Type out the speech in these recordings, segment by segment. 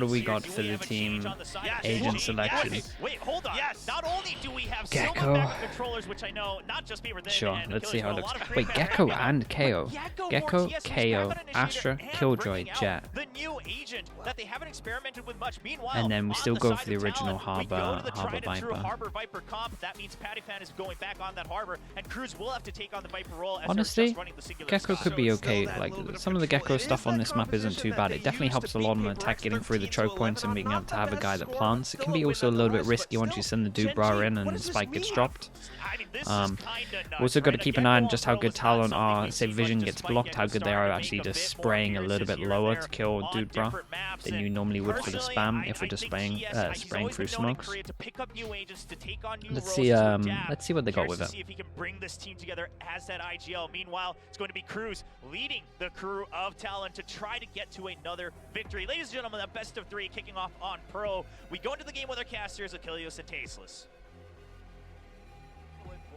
What do we got for the team agent selection? Wait, hold on. Yes. Not only do we have Gecko. controllers, which I know not just me, Sure, let's see how it looks. Wait, Gecko and KO. Gecko, KO, Astra, Killjoy, Jet. The new agent that they haven't experimented with much. Meanwhile, And then we still go for the original Harbor Viper. Harbor Viper comp. That means Pattyfan is going back on that Harbor, and Cruz will have to take on the Viper role. As Honestly, the Gecko could be okay. Like, some of the Gecko stuff on this map isn't too bad. It definitely helps a lot on attack, getting through the choke points and being able to have a guy that plants. It can be also a little bit risky once you send the Dubra in and Spike gets dropped. Also got to keep an eye on just how good Talon are. Say Vision gets blocked, how good they are actually just spraying a little bit lower to kill Dubra than you normally would for the spam if we're just spraying through smokes. Let's see what they got with it. See if he can bring this team together as that IGL. Meanwhile, it's going to be Cruz leading the crew of Talon to try to get to another victory. Ladies and gentlemen, the best of three kicking off on Pro. We go into the game with our casters, Achilles and Tasteless.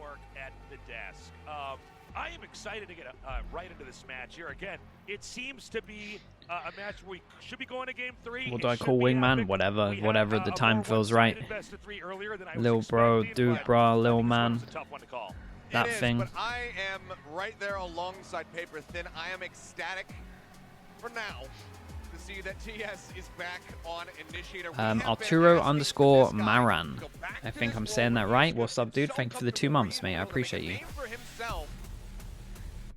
Work at the desk. I am excited to get right into this match here. Again, it seems to be a match where we should be going to game 3. What do I call wingman? Whatever the time feels right. Lil bro, Dubra, lil man. That thing. But I am right there alongside Paper Thin. I am ecstatic for now to see that TS is back on Initiator. Arturo_Maran. I think I'm saying that right. What's up, dude? Thank you for the 2 months, mate. I appreciate you.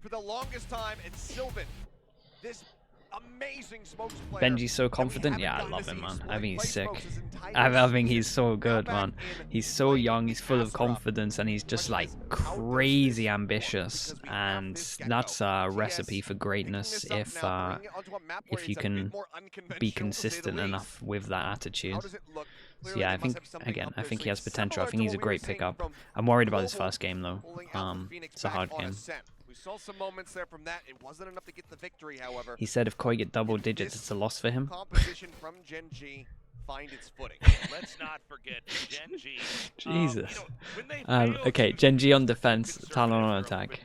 For the longest time, it's Sylvan. This amazing smokes player. Benji's so confident. Yeah, I love him, man. I think he's sick. I think he's so good, man. He's so young, he's full of confidence, and he's just like crazy ambitious. And that's a recipe for greatness if you can be consistent enough with that attitude. So yeah, I think he has potential. I think he's a great pickup. I'm worried about his first game though. It's a hard game. We saw some moments there from that. It wasn't enough to get the victory, however. He said if Koi get double digits, it's a loss for him. Composition from GenG find its footing. Let's not forget GenG. Jesus. Okay, GenG on defense, Talon on attack.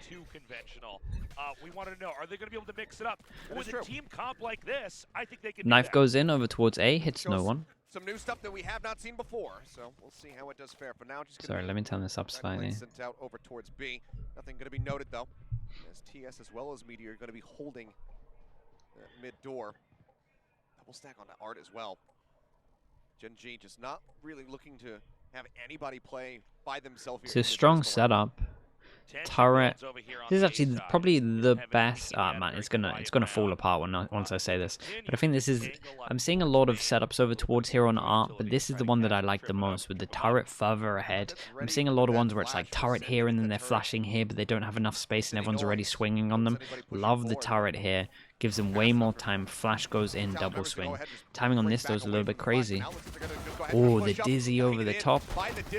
We want to know, are they going to be able to mix it up? With a team comp like this, I think they can. Knife goes in over towards A, hits no one. Some new stuff that we have not seen before, so we'll see how it does fare. For now, just sorry, let me turn this up slightly. Sent out over towards B. Nothing going to be noted though, as TS as well as Meteor are going to be holding that mid door. Double stack on the Art as well. GenG just not really looking to have anybody play by themselves. It's a strong setup. Turret. This is actually probably the best. Man, it's gonna fall apart once I say this. But I think this is. I'm seeing a lot of setups over towards here on Art, but this is the one that I like the most with the turret further ahead. I'm seeing a lot of ones where it's like turret here and then they're flashing here, but they don't have enough space and everyone's already swinging on them. Love the turret here. Gives them way more time. Flash goes in, double swing. Timing on this though is a little bit crazy. Oh, the dizzy over the top.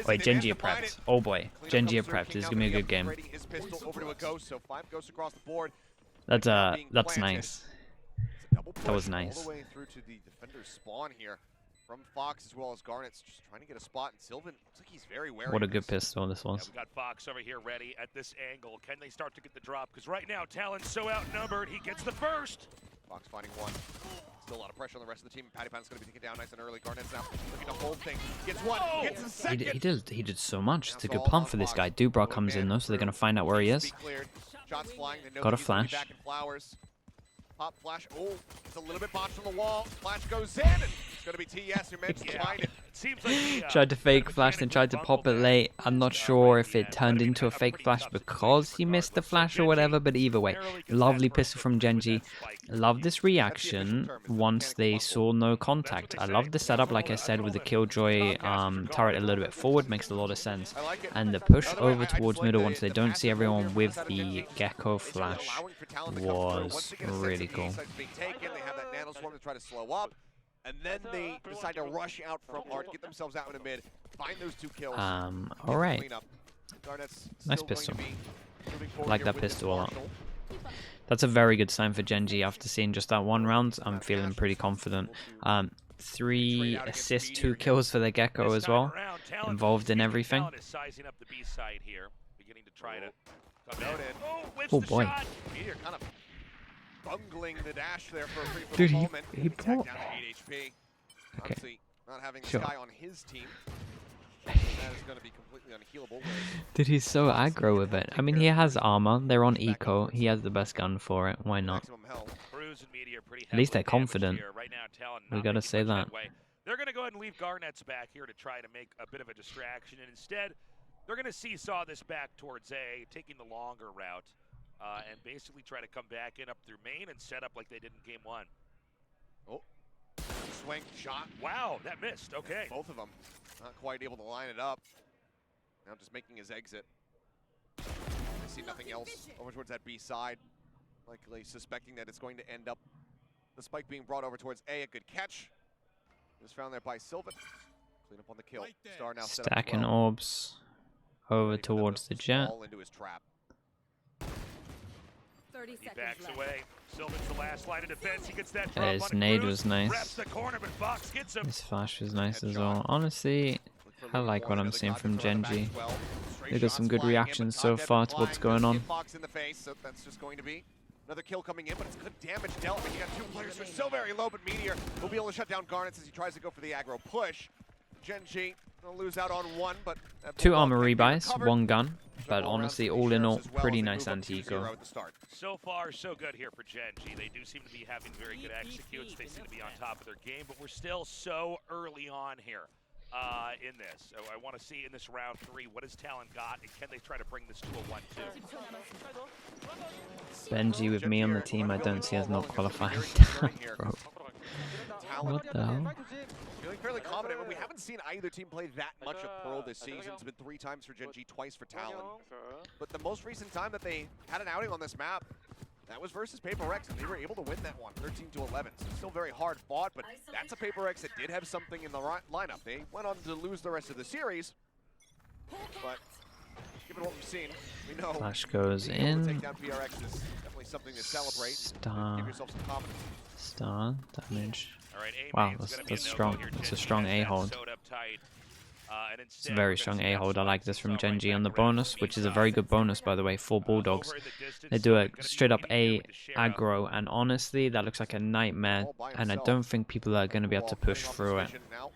Wait, GenG are prepped. Oh boy, GenG are prepped. This is gonna be a good game. That's nice. That was nice. All the way through to the defender's spawn here from Fox as well as Garnet's just trying to get a spot, and Sylvan looks like he's very wary. What a good pistol this was. Yeah, we got Fox over here ready at this angle. Can they start to get the drop? Because right now Talon's so outnumbered. He gets the first. Fox finding one. Still a lot of pressure on the rest of the team. Pattypan's going to be taken down nice and early. Garnet's now looking to hold things. Gets one. Gets a second. He did so much. It's a good pump for this guy. Dubra comes in though, so they're going to find out where he is. Shots flying. Got a flash. Pop flash. Oh, it's a little bit botched on the wall. Flash goes in. And it's going to be TS who managed to find it. Seems like tried to fake flash and tried to pop it late. I'm not sure if it turned into a fake flash because he missed the flash or whatever, but either way, lovely pistol from GenG. Love this reaction once they saw no contact. I love the setup, like I said, with the Killjoy turret a little bit forward, makes a lot of sense. And the push over towards middle once they don't see everyone with the Gecko flash was really cool. And then they decide to rush out from Art, get themselves out in the mid, find those 2 kills. Alright. Nice pistol. Like that pistol a lot. That's a very good sign for GenG after seeing just that 1 round. I'm feeling pretty confident. 3 assists, 2 kills for the Gecko as well. Involved in everything. Oh boy. Bungling the dash there for a brief dude, moment. he brought... Okay. Obviously, not having this Sure. guy on his team, that is going to be completely unhealable. Dude, he's so aggro with it. I mean, he has armor. They're on eco. He has the best gun for it. Why not? Maximum health. Cruz and Meteor pretty At least they're heavily damaged confident. here. Right now, Talon We not gotta making say much that. headway. They're going to go ahead and leave Garnets back here to try to make a bit of a distraction, and instead, they're going to seesaw this back towards A, taking the longer route, and basically try to come back in up through main and set up like they did in game 1. Oh, swing shot. Wow, that missed. Okay. Both of them not quite able to line it up. Now just making his exit. They see nothing else over towards that B side, likely suspecting that it's going to end up the spike being brought over towards A. A good catch. Just found there by Sylvan. Clean up on the kill. Star now set up Stacking well. orbs over Ready for them towards to the jet. fall into his trap. 30 He seconds backs left. away. Sylvan's the last line of defense. He gets that drop His on nade Cruz, was nice. wraps the corner, but Fox gets him. His flash was nice as Headshot. well. Honestly, Look for I Luke like what Warren, I'm another seeing god from to throw on the back GenG. as well. Straight They got shots some good flying in, but reactions God so Dead far was to what's flying. going on. Hit Fox in the face, so that's just going to be another kill coming in, but it's good damage dealt. I mean, you got two players who are so very low, but Meteor will be able to shut down Garnets as he tries to go for the aggro push. GenG gonna lose out on one, but that Two bulldog armor can be rebuys, recovered. one gun, but All around honestly, for the all in all, Sheriffs as well pretty as they nice move up anti-eco. 2-0 at the start. So far, so good here for GenG. They do seem to be having very good executes. They seem to be on top of their game, but we're still so early on here in this. So I want to see in this round 3, what has Talon got, and can they try to bring this to a 1-2? Benji with me on the team, I don't see us not qualifying. Bro, Talon what the hell? feeling fairly confident, but we haven't seen either team play that much of Pearl this season. It's been 3 times for GenG, twice for Talon. But the most recent time that they had an outing on this map, that was versus Paper Rex, and they were able to win that one, 13-11. So still very hard fought, but that's a Paper Rex that did have something in the lineup. They went on to lose the rest of the series, but given what we've seen, we know Flash goes being able to take in. down PRX is definitely something to celebrate. Star. Give yourself some confidence. Star damage. All right, Wow, A-main's that's gonna be a strong. no-go here. That's a GenG strong has that A-hold. sewed up tight. And It's a instead, very we're strong gonna see that A-hold. I like spot this from seesaw right GenG on the back around bonus, the which is a B very side. good bonus, by the way, for Bulldogs. Over in the distance, They do a Sylvan gonna be straight up meeting here A with the Sheriff. aggro, and honestly, that looks like a nightmare, All by and I himself. don't think people are going to be able to Ball push putting off through it. position now.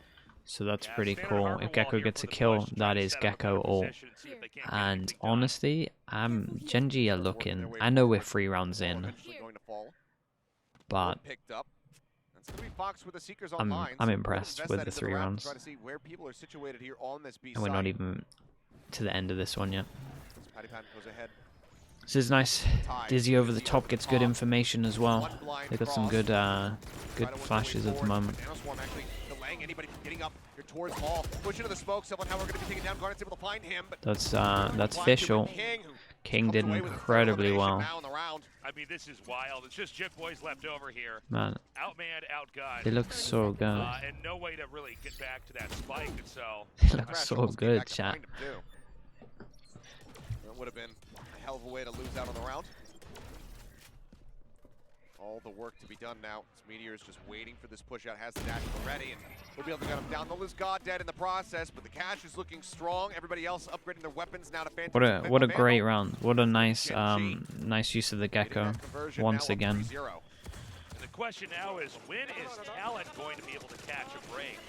So that's Yeah, pretty standard cool. harbor If wall Gecko here gets for a the kill, push, trying that to is set up a Gecko better all. position and see if they can't get And anything done. honestly, GenG are looking. I know we're 3 rounds Ball in, eventually going to fall. but Picked up. That's going to be Fox with the Seekers I'm online. impressed Invest with that the into 3 round to rounds. Try to see where people are situated here on this B And we're side. not even to the end of this one yet. Patty Patton goes ahead. This is nice. Dizzy over the top gets good information as well. One blind They got some cross. good Try to work flashes their at way the forward, moment. but Nanoswarm actually delaying anybody from getting up here towards Hall. Push into the smoke. Someone, how we're going to be taking down Garnet's able to find him, but That's blind to official. King, who King comes did away with a third incredibly elimination well. now in the round. I mean, this is wild. It's just Jip Boys left over here. Man, Outmanned, outgunned. they look so good. And no way to really get back to that spike. And so, They look Crash so almost came good, back to chat. find him, too. That would have been a hell of a way to lose out on the round. All the work to be done now. Meteor is just waiting for this push out, has the dash already, and we'll be able to get him down. They'll lose God Dead in the process, but the cash is looking strong. Everybody else upgrading their weapons now to Phantom. What a great round. What a nice nice use of the Gecko once again. and the question now is, when is Talon going to be able to catch a break?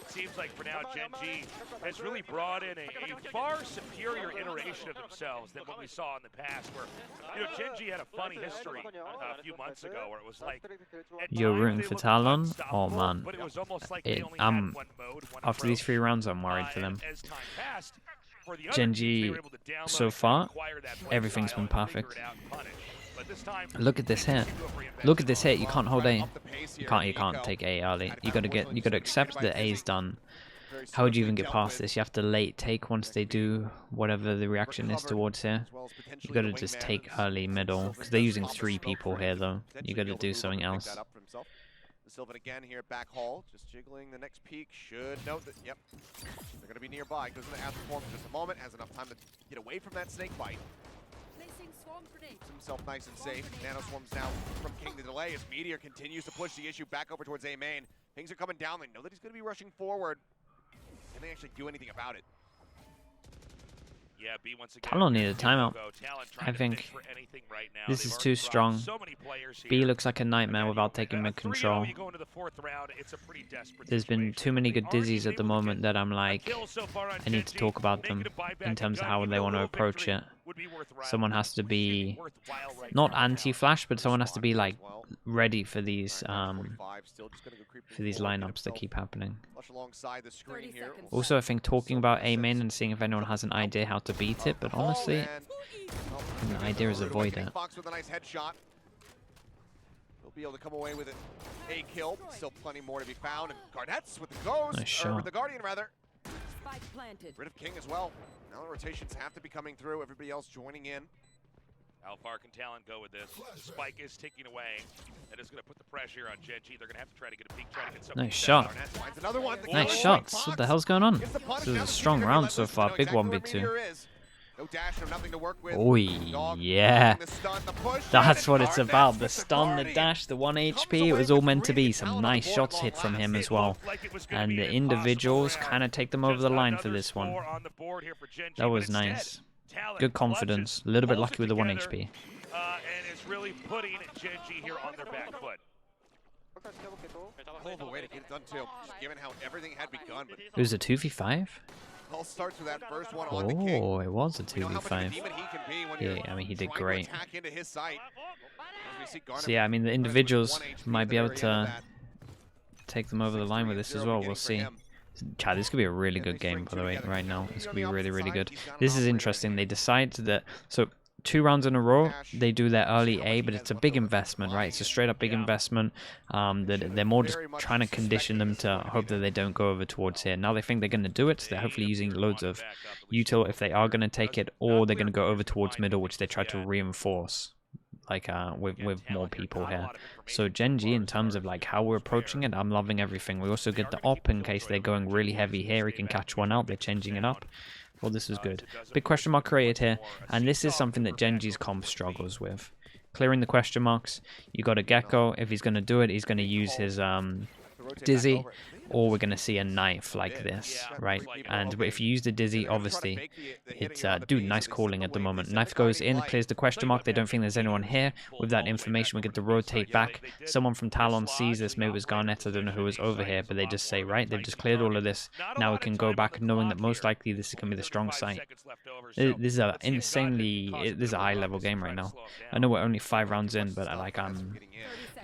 It seems like for now, GenG has really brought in a far superior iteration of themselves than what we saw in the past, where, you know, GenG had a funny history a few months ago where it was like, at You're times rooting they for looked Talon? unstoppable, Oh, man. but it was almost like they only I'm had one mode, one after these approach. 3 rounds, I'm worried for And them. as time passed, for the other GenG teams, they were able to download so and far, acquire that play everything's style been and figure perfect. it out and punish. But this time, Look at this hit. Look at this hit. You can't hold A. You can't take A early. You gotta accept that A is done. How would you even get past this? You have to late take once they do whatever the reaction is towards here. You gotta just take early middle, because they're using 3 people here though. You gotta do something else. Sylvan again here, back hall, just jiggling the next peak. Should note that, yep, they're going to be nearby. Goes into Astral for just a moment, has enough time to get away from that snake bite. Placing swarm grenade. Keeps himself nice and safe. Nano swarms now from King to delay as Meteor continues to push the issue back over towards A main. Things are coming down. They know that he's going to be rushing forward. Can they actually do anything about it? Yeah, B once again. Talon need a timeout. Talon I trying to think think for anything right now. this They've is already too dropped strong. so many players B here. looks like a nightmare Again, without you know, taking at a mid 3-0, control. you go into the 4th round, it's a pretty desperate There's been situation, too but many they good aren't dizzies even at the able to moment get that I'm a like, kill so far on I need to GenG, talk about making them it buy back in the terms of gun, how even they a want to little approach victory it. would be worthwhile. Someone has to Would be worthwhile right not now. anti-flash, but someone has to be like Well. ready for these Alright, 45, still just gonna go creeping forward, get lineups that himself keep happening. flush alongside the screen 30 here. seconds. Also, I think talking about A Silver main sends and seeing if anyone has an idea how to beat it, but the ball, honestly, and, well, the idea is Rude avoid Awakening it. Fox with a nice headshot. He'll be able to come away with it. A kill. Still plenty more to be found. And Garnett's with the Ghost, Nice or shot. with the Guardian rather. Spike planted. Rid of King as well. Now the rotations have to be coming through. Everybody else joining in. How far can Talon go with this? Spike is ticking away. That is going to put the pressure on GenG. They're going to have to try to get a peek, try to get something. Nice shot. Garnett finds another one. The Nice kill. shots. Fox What the hell's going on? gets the punish. This is Now a the strong Meteor round let so loose. far. Know Big exactly where 1v2. Meteor is. No dash, no nothing to work with. Oi, Dog yeah. the stun, the push, That's and what it's Garnett about. The with stun, the Guardian. dash, the 1 Comes HP. It away was all with meant to 3 be. and Some Talon on nice the board shots at hit long from him last. as well. Looked like it was gonna And be the an impossible individuals round. kind of take them over Just the line for another this one. score on the board here for GenG, That but was instead, nice. Talon Good confidence. A little bit holds lucky it with the 1 together, HP. and is really putting GenG here on their back foot. Hell of a way to get it done too, just given how everything had begun. But It was a 2v5? all starts with that first one on the King. Oh, it was a We know how much of a 2v5. demon he can be when Yeah, you're I mean, he did trying to great. attack into his sight. As we see Garnet So yeah, I mean, the press with individuals 1 HP might at be the able very end of to that. take them over the line with this as well. We'll 6-3 see. beginning Chad, this could be a really And they good game, string by two the way, together. right now. He's This on could be the really, opposite really side. good. He's got an This is operator interesting. here. They decide that, so 2 rounds in a row, Dash. they do their early How much A, he but has it's a left big over from investment, right? It's a flying. straight up big Yeah. investment. That they're more just trying to condition them to hope that they don't go over towards here. Now they think they're going to do it, so they're hopefully using loads of util if they are going to take it, or they're going to go over towards middle, which they try to reinforce, like with more people here. So GenG, in terms of like how we're approaching it, I'm loving everything. We also get the op in case they're going really heavy here. He can catch one out. They're changing it up. Well, this is good. Big question mark created here, and this is something that GenG's comp struggles with. Clearing the question marks. You got a Gecko. If he's going to do it, he's going to use his Dizzy, or we're going to see a knife like this, right? And if you use the Dizzy, obviously, it's, dude, nice calling at the moment. Knife goes in, clears the question mark. They don't think there's anyone here. With that information, we get to rotate back. Someone from Talon sees this. Maybe it was Garnet. I don't know who was over here, but they just say, right, they've just cleared all of this. Now we can go back knowing that most likely this is going to be the strong site. This is a this is a high level game right now. I know we're only 5 rounds in, but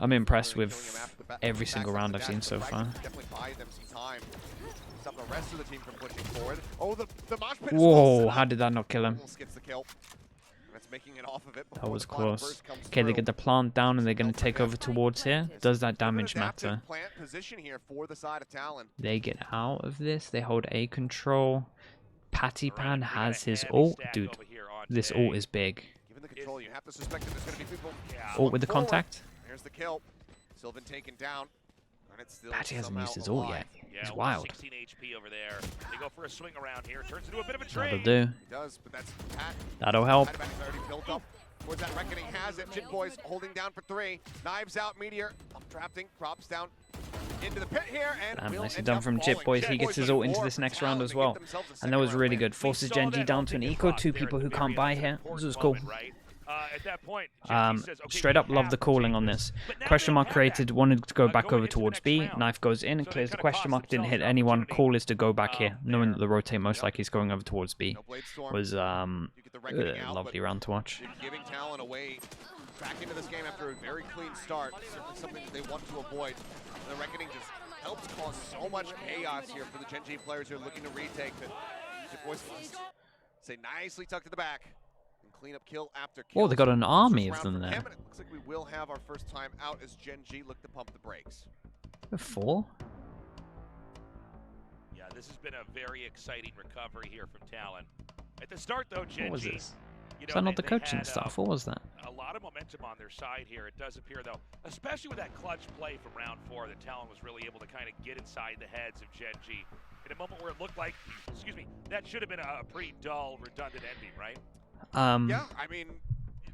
I'm impressed with every single round I've seen so far. Definitely buy them some time. Stop the rest of the team from pushing forward. Oh, the mosh pit is Whoa, close how did that not kill him? Almost gets the kill. And that's making it off of it That before was the final close. burst comes Okay, they through. get the plant down and they're going to take over towards here. Does that Bit of an damage adaptive matter? plant position here for the side of Talon. They get out of this. They hold A control. Patty Pan has his ult. Dude, this ult is big. Given the control, you have to suspect that there's going to be people. Ult with the forward. contact. There's the kill. Sylvan taken down. Garnet still Patty hasn't somehow used his ult alive. yet. He's wild. 16 HP over there. They go for a swing around here. Turns into a bit of a That'll trade. do. He does, but that's Pat. That'll help. Patty Pan is already built up. Towards that reckoning has it. Jit Boys holding down for 3. Knives out, Meteor. Updrafting, props down into the pit here, and Damn, will nicely end done up from Chip falling. Boys. He Jit gets Boys his ult with into 4 this from next Talon round as to get well. themselves a And that second was round really win. good. Forces We saw GenG that down to an ultimate eco. box 2 there people at who the can't very buy end. here. It's an This was important cool. moment, right? At that point, GenG says, okay, Straight we up love have the to calling take on this. this. But now Question they mark have created, that. wanted to go back Going over into the towards next B. round. Knife goes in and So they clears the kinda question cost mark. Didn't hit themselves an anyone. opportunity, Call is to go back here, knowing there. that the rotate most Yep. likely is going over towards B. No Blade Storm. Was You get the reckoning out, lovely but round to watch. giving Talon away back into this game after a very clean start. Certainly something that they want to avoid. The reckoning just helps cause so much chaos here for the GenG players who are looking to retake. That Jit Boys must say nicely tucked to the back and clean up kill after kill. Oh, they got an First army of round them from there. him, and it looks like we will have our first time out as GenG look to pump the brakes. 4? Yeah, this has been a very exciting recovery here from Talon. At the start, though, GenG, What was this? you Is know, that not they the coaching had, staff? What was that? a lot of momentum on their side here. It does appear, though, especially with that clutch play from round 4, that Talon was really able to kind of get inside the heads of GenG in a moment where it looked like, excuse me, that should have been a pretty dull, redundant ending, right? Yeah, I mean,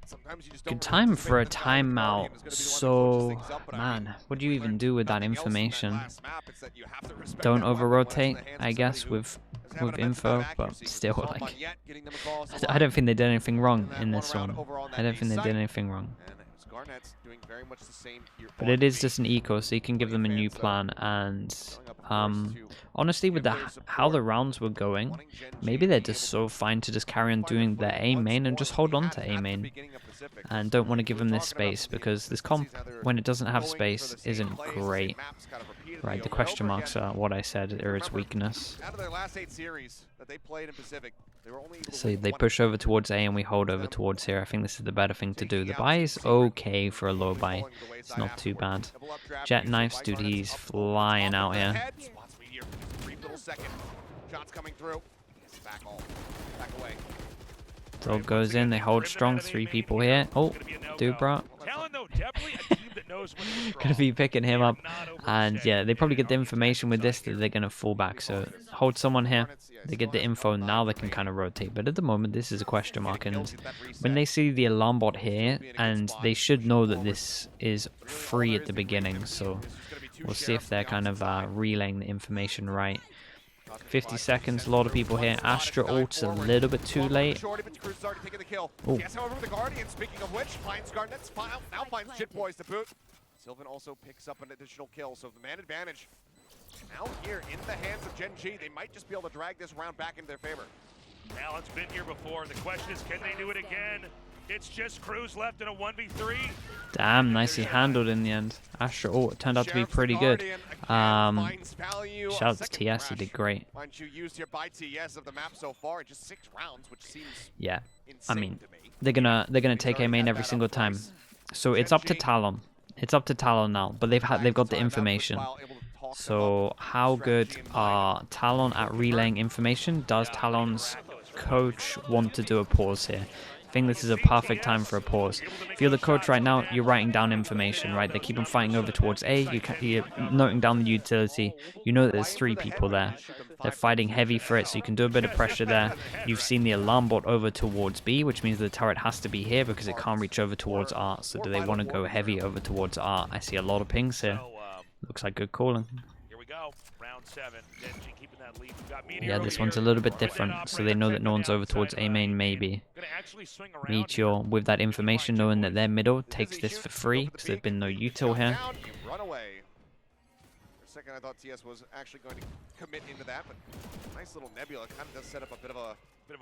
Sometimes you just Good don't time anticipate for a that the Guardian timeout. is gonna be the one to So, switch things up, but I mean, man, what do you we even learned do with that nothing else from that information? last map. It's that you have to respect Don't that over weapon when it's in rotate, the hands I of guess, somebody who with doesn't have an immense info, amount of but accuracy. We still, saw like, Monette getting them across a I lot. don't think they did anything wrong And that in this round one. over on that I don't B think they site. did anything wrong. And Garnett's doing very much the same here But on it is B. just an eco, so you can give them a new plan. And honestly, with how the rounds were going, maybe they're just so fine to just carry on doing their A main and just hold on to A main, and don't want to give them this space, because this comp, when it doesn't have space, isn't great. Right, the question marks are what I said are its weakness. Out of their last 8 series that they played in Pacific, they were only able to So win they one. push over towards A and we hold over towards here. I think this is the better thing to do. The buy is okay for a low buy. It's not too bad. Jet Knives, dude, he's flying out here. Spots Meteor for just a brief little second. Shots coming through. Back away. Throw goes in, they hold strong. 3 people here. Oh, Dubra. Talon, though, definitely a team that knows when to Gonna be picking him up. And yeah, they probably get the information with this that they're gonna fall back. So hold someone here. They get the info, now they can kind of rotate. But at the moment, this is a question mark. And when they see the alarm bot here, and they should know that this is free at the beginning. So we'll see if they're kind of relaying the information right. 50 seconds, a lot of people here. Astra ult's a little bit too late. Oh. Yes, however, the Guardian, speaking of which, finds Garnett's now finds Jit Boys to boot. Sylvan also picks up an additional kill, so the man advantage now here in the hands of GenG. They might just be able to drag this round back into their favor. Talon's been here before. The question is, can they do it again? It's just Cruz left in a 1v3. Damn, nicely handled in the end. Astra ult turned out to be pretty good. Shout out to TS, he did great. By TS of the map so far, just 6 rounds, which seems Yeah, I insane mean, to me. they're gonna take A main every single time. So it's up to Talon. It's up to Talon now, but they've got the information. So how good are Talon at relaying information? Does Talon's coach want to do a pause here? I think this is a perfect time for a pause. If you're the coach right now, you're writing down information, right? They keep on fighting over towards A, you're noting down the utility. You know that there's 3 people there. They're fighting heavy for it, so you can do a bit of pressure there. You've seen the alarm bot over towards B, which means the turret has to be here because it can't reach over towards R. So do they want to go heavy over towards R? I see a lot of pings here. Looks like good calling. Here we go. Round 7. GenG keeping that lead. Yeah, this one's a little bit different, so they know that no one's over towards A main, maybe. Meteor, with that information, knowing that their middle takes this for free, because there's been no util here. Run away. For a second, I thought TS was actually going to commit into that, but nice little nebula kind of does set up a bit of a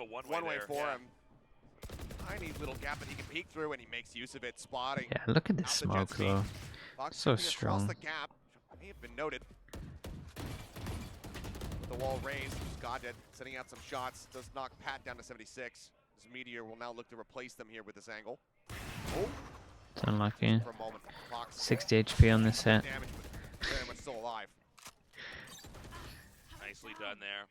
one-way for him. Tiny little gap that he can peek through, and he makes use of it, spotting. Yeah, look at this smoke, though. So strong. The gap may have been noted. The wall raised. Godded setting out some shots. Does knock Pat down to 76. This Meteor will now look to replace them here with this angle. Oh. It's unlucky. For a moment. 60 HP on this hit. Damage, but very much still alive. Nicely done there.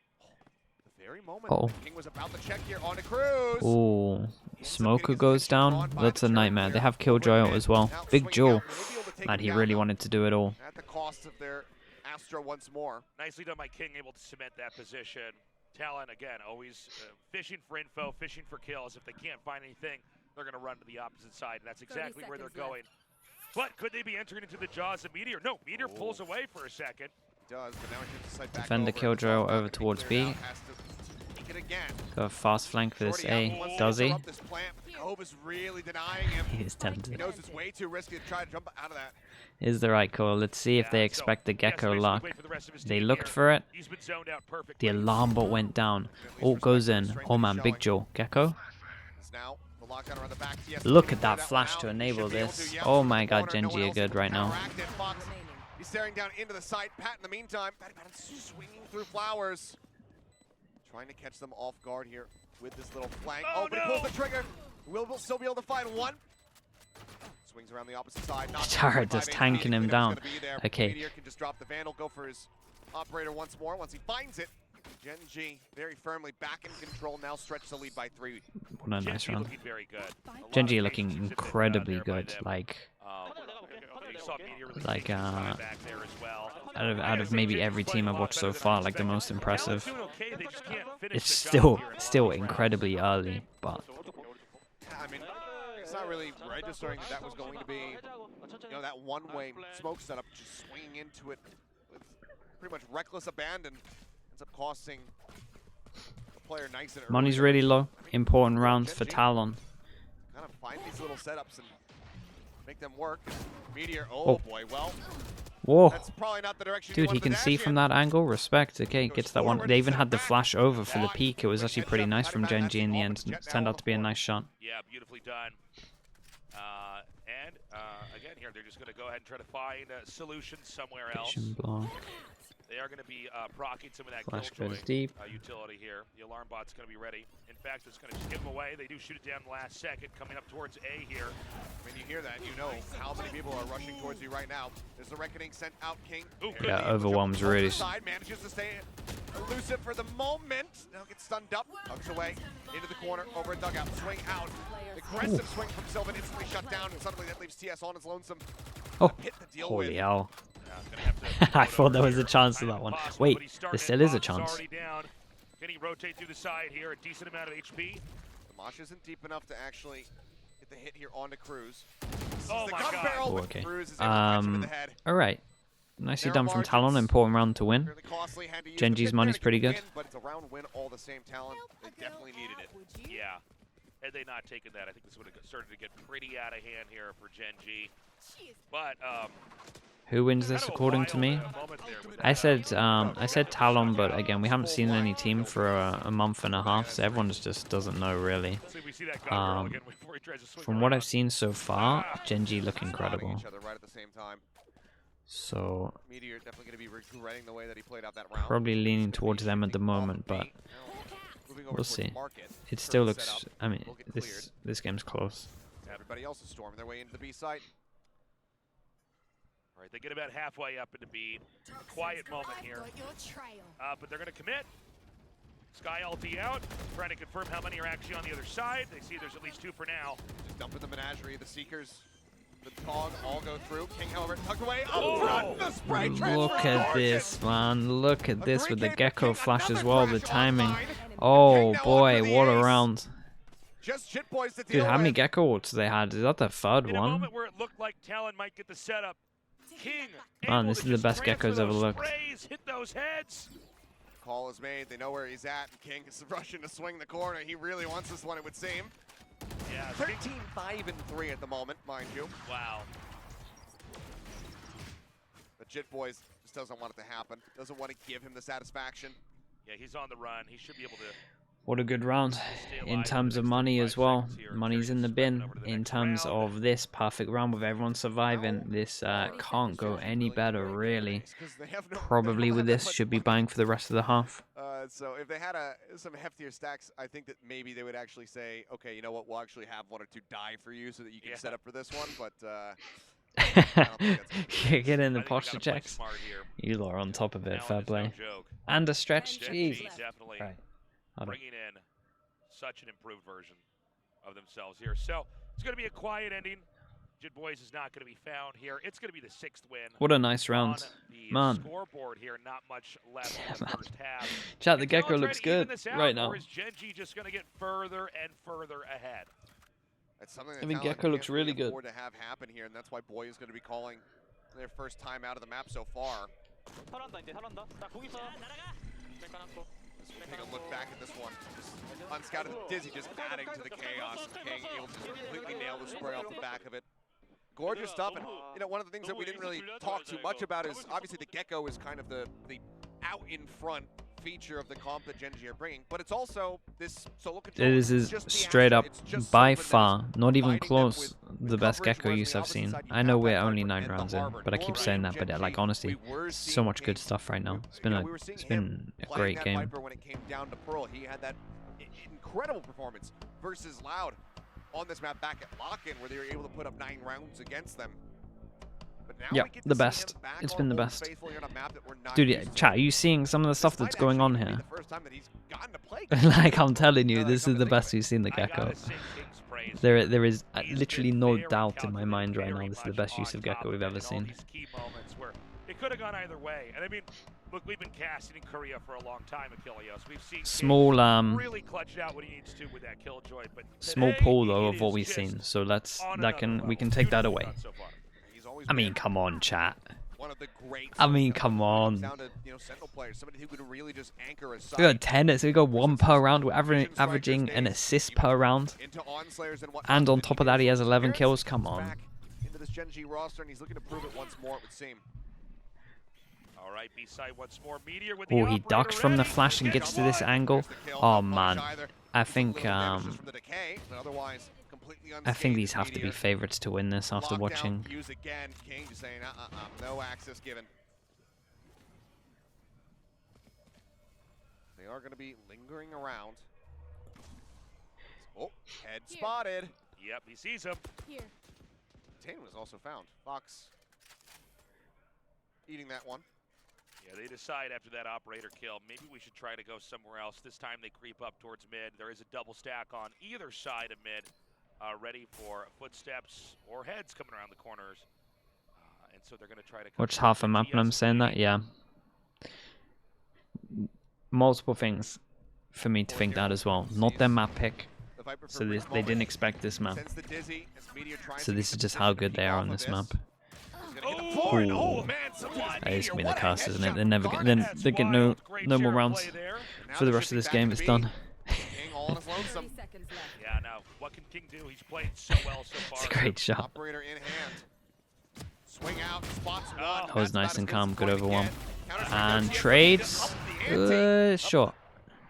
The very moment Oh. King was about to check here on a Cruz. Ooh. Smoker goes down. That's a nightmare. They have Killjoy as well. Big Jewel. Man, he really wanted to do it all. At the cost of their Astra once more. Nicely done by King, able to cement that position. Talon, again, always fishing for info, fishing for kills. If they can't find anything, they're going to run to the opposite side, and that's exactly where they're going. But could they be entering into the jaws of Meteor? No, Meteor pulls away for a second. He does, but now he gets the side back Defender over. Killjoy over towards B. Go fast flank for this A. Does he? Really denying him. He's tempted. He knows it's way too risky to try to jump out of that. Is the right call. Let's see if they expect the Gecko luck. They looked for it. The alarm bot went down. Ult goes in. Oh man, big Joe. Gecko. Look at that flash to enable this. Oh my god, GenG are good right now. He's staring down into the site. Pat in the meantime, swinging through flowers. Trying to catch them off guard here with this little flank. Oh, but he pulls the trigger. Will still be able to find one. Swings around the opposite side. Turret just tanking him down. Okay. Meteor can just drop the Vandal, go for his operator once more. Once he finds it, GenG very firmly back in control. Now stretch the lead by 3. What a nice round. Very good. GenG looking incredibly good. Like out of maybe every team I've watched so far, like the most impressive. It's still incredibly early, but It's not really registering that that was going to be, you know, that one-way smoke setup, just swinging into it with pretty much reckless abandon. Ends up costing the player nice and early. Money's really low. Important rounds for Talon. Kind of find these little setups and make them work. Meteor, oh boy, well, Whoa. that's probably not the direction you Dude, he wanted to can see dash from in. that angle. Respect. Okay, gets that one. They even had the flash over for the peak. It was actually pretty nice from GenG in the end. It turned out to be a nice shot. Yeah, beautifully done. Again, here they're just going to go ahead and try to find a solution somewhere else. Vision block. They are going to be proccing some of that Flash killjoy goes deep. utility here. The alarm bot's going to be ready. In fact, it's going to just give them away. They do shoot it down the last second, coming up towards A here. When you hear that, you know how many people are rushing towards you right now. There's the Reckoning sent out, King. Ooh, Yeah, overwhelms really. Side manages to stay elusive for the moment. Now gets stunned up, hugs away into the corner, over a dugout, swing out. Aggressive swing from Sylvan, instantly shut down, and suddenly that leaves TS on his lonesome. Oh, Hit the deal holy with. hell. Gonna have to I thought there was a chance to that one. impossible, Wait, but he's starting there it. still is a Box chance. already down. Can he rotate through the side here? A decent amount of HP. The Mosh isn't deep enough to actually get the hit here onto Cruz. Oh the my gun God. barrel, Oh, but okay. Cruz is able to catch him in the head. Alright. Nicely Narrow done from margins. Talon. Important round to win. Fairly costly, had to use GenG's the pit money's there to pretty get the good. win, but it's a round win all the same. Talon, they definitely needed it. Yeah. Had they not taken that, I think this would have started to get pretty out of hand here for GenG. But Who wins kind this of a according to me? wild moment there with I that, said Talon, but again, we haven't seen any team for a month and a half, so everyone just doesn't know really. let's see if we see that gun girl again before he tries to swing From what around. I've seen so far, GenG look Spotting incredible. each other right at the same time. So Meteor definitely going to be regretting the way that he played out that round. probably leaning It's gonna towards be them at the shifting off moment, the but beat. Now, moving over we'll towards see. Market. it still Curve looks. setup. I mean, Will get cleared. this game's close. Everybody else is storming their way into the B site. All right, they get about halfway up into B. A quiet moment here. But they're going to commit. Sky LT out, trying to confirm how many are actually on the other side. They see there's at least 2 for now. Just dumping the menagerie. The Seekers, the Dog all go through. King, however, tucked away. Up front, the spray transfer. Look at this, man. Look at this with the 3K Gecko King, flash as another well. The crash timing. online. Oh King now boy, onto the what a ace. round. Just Shit Boys to Dude, deal how many with. Gecko ults they had? Is that the third In a one? moment where it looked like Talon might get the setup, King Man, able this to is the just best transfer Gekko's ever those looked. sprays, hit those heads. Call is made. They know where he's at. And King is rushing to swing the corner. He really wants this one, it would seem. Yeah, 13-5-3 at the moment, mind you. wow. But Jit Boys just doesn't want it to happen. Doesn't want to give him the satisfaction. Yeah, he's on the run. He should be able to. What a good round. In terms of money as well. Money's in the bin. In terms of this perfect round with everyone surviving, this can't go any better, really. It's 'cause they have no- Probably they with don't have this, that should be much buying for the rest of the half. So if they had some heftier stacks, I think that maybe they would actually say, okay, you know what, we'll actually have 1 or 2 die for you so that you can Yeah. set up for this one. But don't think that's Get in I the think they posture gotta play checks. smart here. You lot are on top of it, Talon fair is no play. joke. And a stretch, GenG jeez. definitely Right. Hold on. bringing in such an improved version of themselves here. So it's going to be a quiet ending. Jit Boys is not going to be found here. It's going to be the 6th win. What a nice on round. the Man. scoreboard here. Not much left in the Man. first half. Chat, the Is Gecko Talon looks trying to even good this out, right now. Or is GenG just going to get further and further ahead? That's something that I mean, Talon Gecko looks can't really good. afford to have happen here, and that's why Boy is going to be calling their first time out of the map so far. Let's take a look back at this one. Just unscouted Dizzy just adding to the chaos. King able to just completely nail the spray off the back of it. Gorgeous stuff, and you know, one of the things that we didn't really talk too much about is obviously the Gecko is kind of the out in front feature of the comp that GenG are bringing, but it's also this solo control. This is just the straight up, action. It's just by Sylvan that is far, not even providing them close, with the best coverage, Gecko whereas use on the I've opposite seen. side, you I have know that we're Viper only and 9 the rounds in, Harbor. but I keep Normally saying that, but GenG, like honestly, we were so seeing much good King- stuff right now. It's you been know, a we were seeing it's him been a playing great that game. Viper when it came down to Pearl. He had that incredible performance versus Loud on this map back at Lock-In, where they were able to put up 9 rounds against them. But now Yep, we get to the see best. him back It's on been the Old best. Faithful here on a map that we're not Dude, used to. chat, are you seeing some of the stuff This that's might going on actually here? be the first time that he's gotten to play. Like I'm telling you, Now that I this come is to the think of best it. we've seen the I Gecko. gotta sing King's praise. There is He's literally been no very doubt in my calculated, mind right now. very This is the much best use on of top Gecko we've it ever in all seen. these key moments where it could have gone either way. And I mean, Look, we've been casting in Korea for a long time, Achilleos. We've seen small really clutch out what he needs to with that killjoy, but small today, pool though it of what is we've just seen, so that's on that another can we level. can take that Beautiful away. done so far. He's always I mean, been come on, chat. one of the greats. I mean, when it come comes on. down to, you know, sentinel players, somebody who could really just anchor a side. We got 10, so we got 1 per round. We're Vision strikers averaging an days, assist even per round. into onslayers and whatnot. And on But top of that, he has 11 Garrett's kills. Come on. back into this GenG roster, and he's looking to prove it once more, it would seem. All right, B-side once more. Meteor with the Oh, he operator ducks from the ready. flash and gets to this angle. Oh man, I think these have to be favorites to win this after watching. Use again. King just saying, no access given. They are going to be lingering around. Oh, head spotted. Yep, he sees him. Here. Tane was also found. Fox eating that one. Yeah, they decide after that operator kill, maybe we should try to go somewhere else. This time they creep up towards mid. There is a double stack on either side of mid, ready for footsteps or heads coming around the corners. And so they're going to try to... Watch half a map and I'm saying that, yeah. Multiple things for me to think that as well. Not their map pick. So they didn't expect this map. So this is just how good they are on this map. Oh, man, That is gonna be the curse, isn't it? They're never gonna, they get no more rounds for the rest of this game. It's done. 30 seconds left. Yeah, now what can King do? He's played so well so far. It's a great shot. Operator in hand. Swing out, spots one. That was nice and calm. Good over one. Counter And strike trades. Short.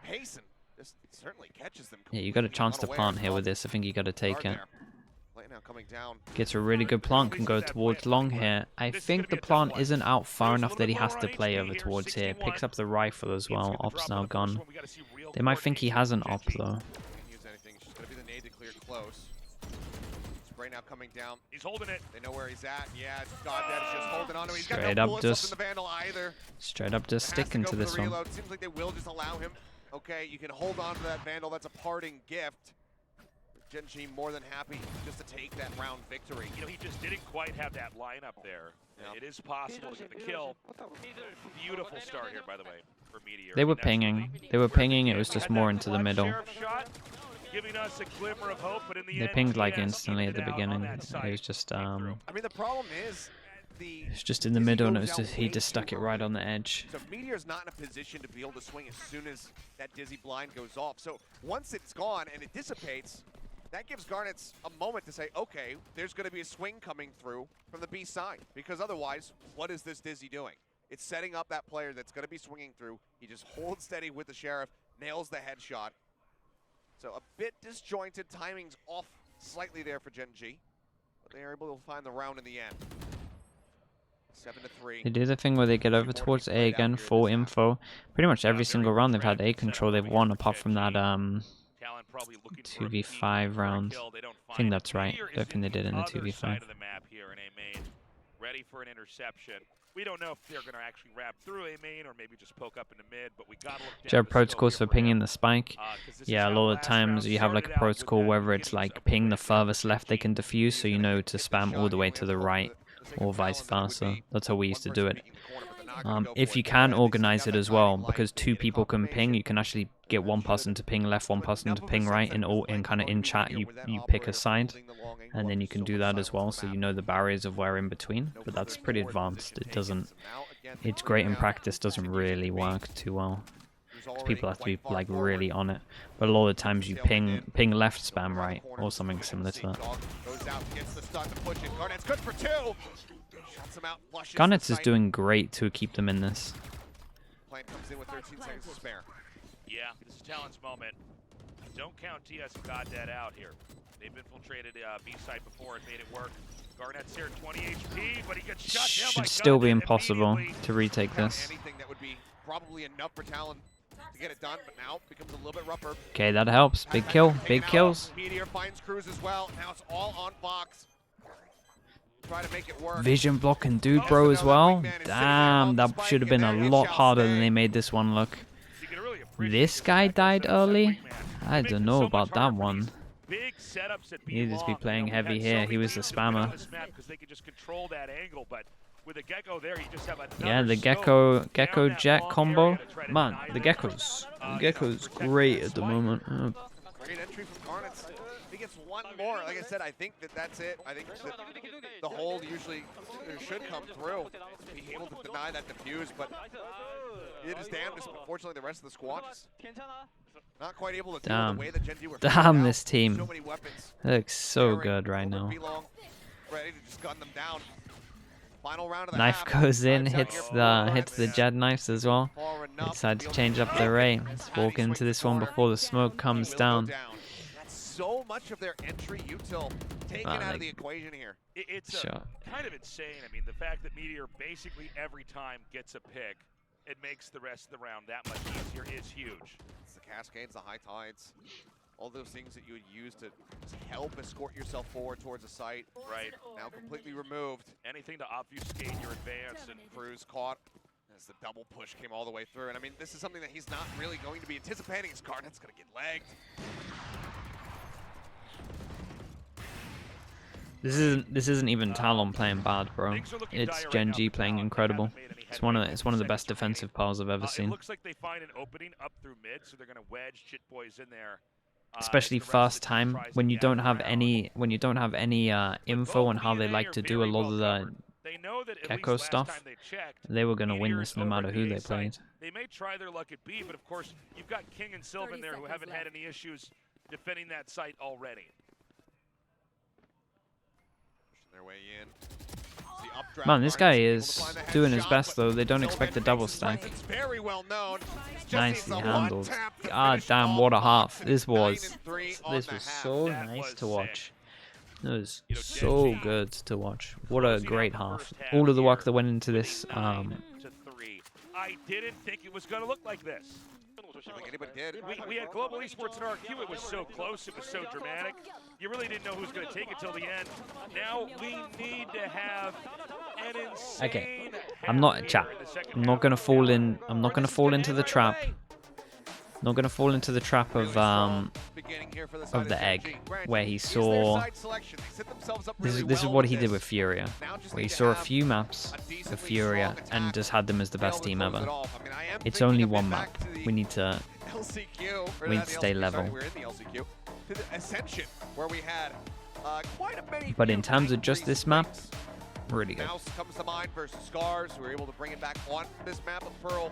Payson just certainly catches them. Yeah, you got a chance to plant here with this. I think you got to take it. Now coming down. Gets a really good plant, can go towards long here. I think the plant isn't out far enough that he has to play over towards here. Picks up the rifle as well. Op's now gone. They might think he has an op though. Use anything. It's just gonna be the nade to clear close. Spray now coming down. He's holding it. They know where he's at. Yeah, God, that is just holding on to him. He's got Straight no up bullets just- left in the Vandal either. Straight up just Has to sticking go to for the this one. reload. Seems like they will just allow him. Okay, you can hold on to that Vandal. That's a parting gift. GenG more than happy just to take that round victory. You know, he just didn't quite have that lineup there. Yep. It is possible to get the kill. Beautiful start here, by the way, for Meteor. They were And that's pinging. really They were where pinging. It King was just had more that into the clutch middle. sheriff shot, giving us a glimmer of hope, but in the They end, pinged like TS instantly at the eked it out on beginning. that It site. was just Came through. I mean, the problem is it's just in the middle, and it was just he just stuck it right on the edge. So Meteor's not in a position to be able to swing as soon as that Dizzy blind goes off. So once it's gone and it dissipates, that gives Garnets a moment to say, okay, there's going to be a swing coming through from the B side. Because otherwise, what is this Dizzy doing? It's setting up that player that's going to be swinging through. He just holds steady with the Sheriff, nails the headshot. So a bit disjointed, timing's off slightly there for GenG. But they are able to find the round in the end. 7-3. They do the thing where they get over towards A again, full info. Pretty much every single round they've had A control they've won, apart from that Talon probably looking for a 2v5 peek, round. kill. They don't I think find that's it. right. Meteor Don't is think they did in the other 2v5. side of the map here in A main, ready for an interception. We don't know if they're going to actually wrap through A main or maybe just poke up into mid, but we got to look down Do you have the scope protocols here for pinging him. the spike? 'Cause this is Yeah, a how lot of last times round you have like a started out with protocol that whether it's beginning like of ping the play. furthest left they can defuse, so you know to spam all the way to the right, or vice versa. That's how we used to do it. If you can organize it as well, because two people can ping, you can actually get one person to ping left, one person to ping right, and all in kind of in chat you pick a side, and then you can do that as well, so you know the barriers of where in between. But that's pretty advanced. It doesn't. It's great in practice. Doesn't really work too well. Because people have to be like really on it. But a lot of the times you ping left, spam right, or something similar to that. Garnets is doing great to keep them in this. Plant comes in with 13 seconds to spare. Yeah, this is Talon's moment. Don't count TS God Dead out here. They've infiltrated B-side before and made it work. Garnet's here at 20 HP, but he gets shot down by Should still be God Dead impossible immediately. to retake this. Anything that would be probably enough for Talon to get it done, but now it becomes a little bit rougher. Okay, that helps. Big kill. Big kills. Meteor finds Cruz as well. Now it's all on Fox. Try to make it work. Vision block and dude bro as well. Damn, that should have been a lot harder than they made this one look. You can really appreciate This guy died early? I don't know about that one. Big setups at He needed to be B-long. playing You know, we've heavy had so here. many He was the teams who've been on spammer. this map 'cause they could just control that angle, but With a Gecko there, you just have another Yeah, the scope Gecko down that Jet long combo. area to try to Man, deny the them. Gecko's Protect great that at the swipe. moment. Great entry from Garnets. He gets one more. Like I said, I think that's it. I think that the hold usually should come through. Be able to deny that defuse, but it is damnedest. Unfortunately, the rest of the squad is not quite able to deal with the way that GenG were Damn, out. this team So many weapons. looks so Aaron, good right over now. Belong, ready to just gun them down. Final round of the Knife half. goes in, Time's out hits here the for hits the Garnets. Jed knives as well. Far They enough decide be to able change up their rate. Let's walk Patty into swings this the one corner. before the smoke comes Will go down. That's so much of their entry util taken Man, out of they- the equation here. It's Sure. kind of insane. I mean, the fact that Meteor basically every time gets a pick, it makes the rest of the round that much easier is huge. It's the cascades, the high tides, all those things that you would use to help escort yourself forward towards a site. Right. Now completely removed. Anything to obfuscate your advance, and Cruz caught as the double push came all the way through. And I mean, this is something that he's not really going to be anticipating. His Garnet's going to get legged. This isn't even Talon playing bad, bro. things are looking It's dire right Gen now G for playing Talon. They incredible. haven't made any It's headway one of the in best the second defensive piles I've ever It seen. looks like they find an opening up through mid, so they're going to wedge Chit Boys in there. Especially as the rest of first the team time tries when to you don't gather have around. any info on how they like to do a lot of the They know that at Gecko least last stuff. time they checked, They were gonna win Meteor's this no over matter at who the they A site. played. They may try their luck at B, but of course you've got King and Sylvan there who haven't had any issues defending that site already. Pushing their way in. The updraft Man, this guy Garnet's is able to find the doing his headshot, best but though. They don't Sylvan expect a makes double his stack. presence very well known. Just Nicely needs a handled. one-tap to God finish damn, off what a Fox, half and this 9 was. and 3 on This the was half. so That nice was to sick. watch. It was You know, so GenG good to watch. What a closing out great the half. first half All of the work here that went into with this. a 9-3. I didn't think it was going to look like this. I don't think anybody did. We had Global Esports and RQ. It was so close. It was so dramatic. You really didn't know who was going to take it till the end. Now we need to have an insane. Okay, I'm not chat. I'm not gonna fall in. I'm not gonna fall into the trap. Not gonna fall into the trap of the egg, where he saw. This is what he did with Furia, where he saw a few maps of Furia and just had them as the best team ever. It's only one map. We need to stay level. We're in the LCQ. To the Ascension, where we had quite a many. But in terms of just this map, streaks. really good. Mouse comes to mind versus Scars. We were able to bring it back on this map of Pearl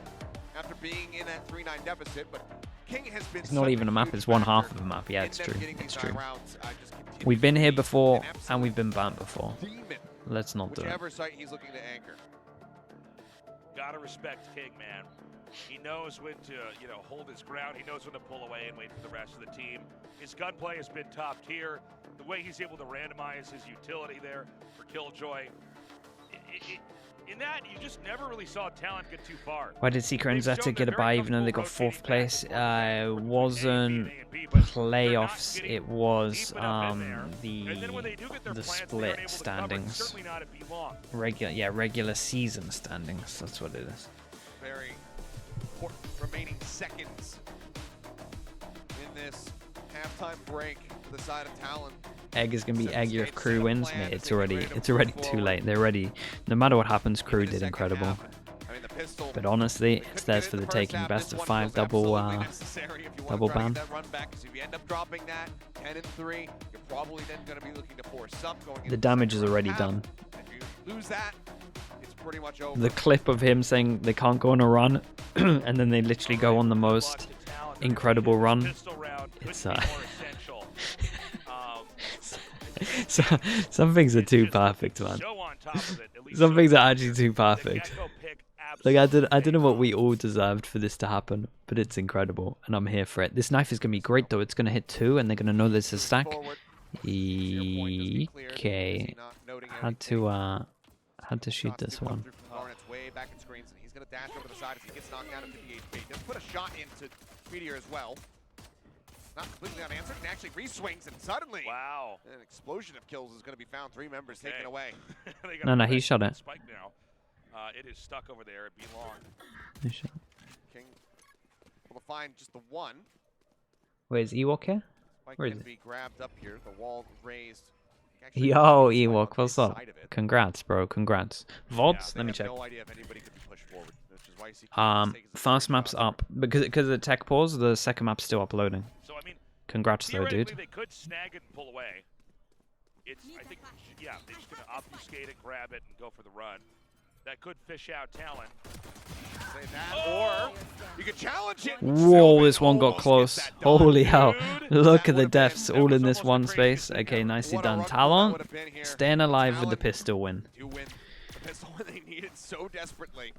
after being in that 3-9 deficit. But King has been. It's not even a map. It's one half of a map. Yeah, it's true. It's true. Rounds, We've been here before and we've been burnt before. demon, Let's not do it. whichever site he's looking to anchor. Gotta respect King, man. He knows when to, hold his ground. He knows when to pull away and wait for the rest of the team. His gunplay has been top tier. The way he's able to randomize his utility there for Killjoy. In that, you just never really saw Talon get too far. Why did Secret and They've Zeta shown get a they're buy very even though they got comfortable fourth place? rotating back and forth between A, Wasn't B, and A, but they're not playoffs. getting It was deep enough in there. And then when the they do get their the plants, they split aren't able to cover. standings. Certainly not at B-Long. Regular season standings. That's what it is. Very important remaining seconds in this halftime break for the side of Talon. Egg is gonna be eggier if Crew wins. Mate, it's already too late. They're ready. No matter what happens, Crew did incredible. I mean, the pistol But honestly, it's couldn't theirs get for it the first taking. half. Best This of one 5 was double absolutely necessary if you want double to try to ban. get that run back, 'cause if you end up dropping that 10 and 3, you're probably then going to be looking to force up going into The damage is second already half. done. If you lose that, it's pretty much over. The clip of him saying they can't go on a run, and then they literally go on the most incredible run. Pistol round couldn't It's be more essential. So, some things are too perfect, man. So on top of it, at least Some so things are far. actually too The perfect. Gecko pick Like I don't absolutely know what we paid all deserved for this to happen, but it's incredible, and I'm here for it. This knife is gonna be great though. It's gonna hit 2, and they're gonna know there's a stack. Forward. Your point doesn't get cleared. Is Okay, he not noting had to shoot Shots this do come one. through from Garnet's way back in screens, and he's going to dash over the side as he gets knocked down into the HP. Does put a shot into Meteor as well. Not completely unanswered, and actually re-swings, and suddenly Wow. an explosion of kills is going to be found. 3 members Okay. taken away. They got No, a he red shot it. Spike now. It is stuck over there. It belongs. King able to find just the one. Wait, is Ewok here? Spike Where is can it? be grabbed up here. The wall raised actually Yo, right on Ewok, what's his up? side of it. Congrats, bro. Congrats. VODs? They Let me have check. no idea if anybody could be pushed forward, which is why you see Keith taking some First great map's shots. up because of the tech pause. The second map's still uploading. So I mean, Congrats, though, theoretically, dude. they could snag it and pull away. It's, I think, yeah, they're just gonna obfuscate it, grab it, and go for the run. That could fish out Talon. Say that, or you could challenge it. Whoa, this one got almost close. gets that done, Holy hell. dude. Look That at the would've been- deaths that all was in this almost the one craziest space. thing Okay, ever. nicely What a done. run that Talon would've been here. staying alive with the Talon pistol win. do win the pistol they needed so desperately.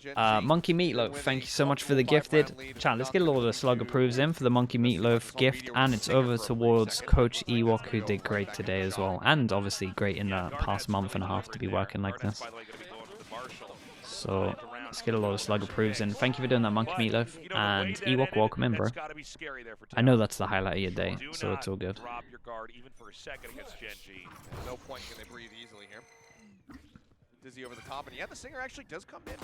And GenG Monkey Meatloaf, thank you so much for the gifted. Chat, let's get a lot of slug approves in for the Monkey Meatloaf gift, and it's over towards Coach Ewok, who did great today as well, and obviously great in the past month and a half to be working like this. So let's get a lot of slug approves in. Thank you for doing that, Monkey Meatloaf, and Ewok, welcome in, bro. I know that's the highlight of your day, so it's all good. Drop your guard even for a second against GenG. At no point can they breathe easily here. Dizzy over the top, and yeah, the Singer actually does come in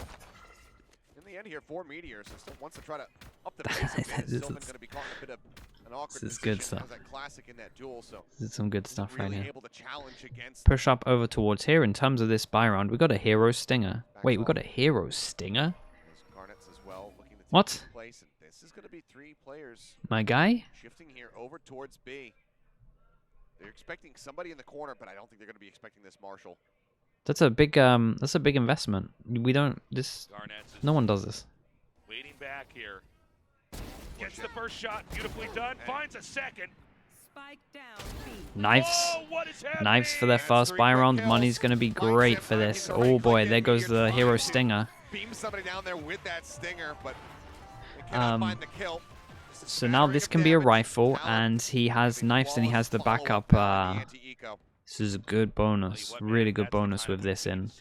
the end here for Meteor, so still wants to try to up the pace a bit. This Sylvan is- going to be caught in a bit of an awkward this is position. good stuff. Has that classic in that duel, so This is some good stuff right really here. able to challenge against Push up over towards here. In terms of this buy round, we got a hero stinger. Wait, we got a hero stinger? those Garnets as well, looking to take What? his place, and this is going to be 3 players My guy? shifting here over towards B. They're expecting somebody in the corner, but I don't think they're going to be expecting this Marshall. That's a big investment. We don't no one does this. Waiting back here. Gets the first shot, beautifully done. Finds a second. Spike down B. Knives. Oh, what is happening? Knives for their first 3 buy quick round. kills. Money's gonna be great for this. Oh boy, there goes the hero stinger. Beam somebody down there with that stinger, but they cannot find the kill. So now this can be a rifle, and he has knives and he has the backup. This is a good bonus, really good bonus with this in.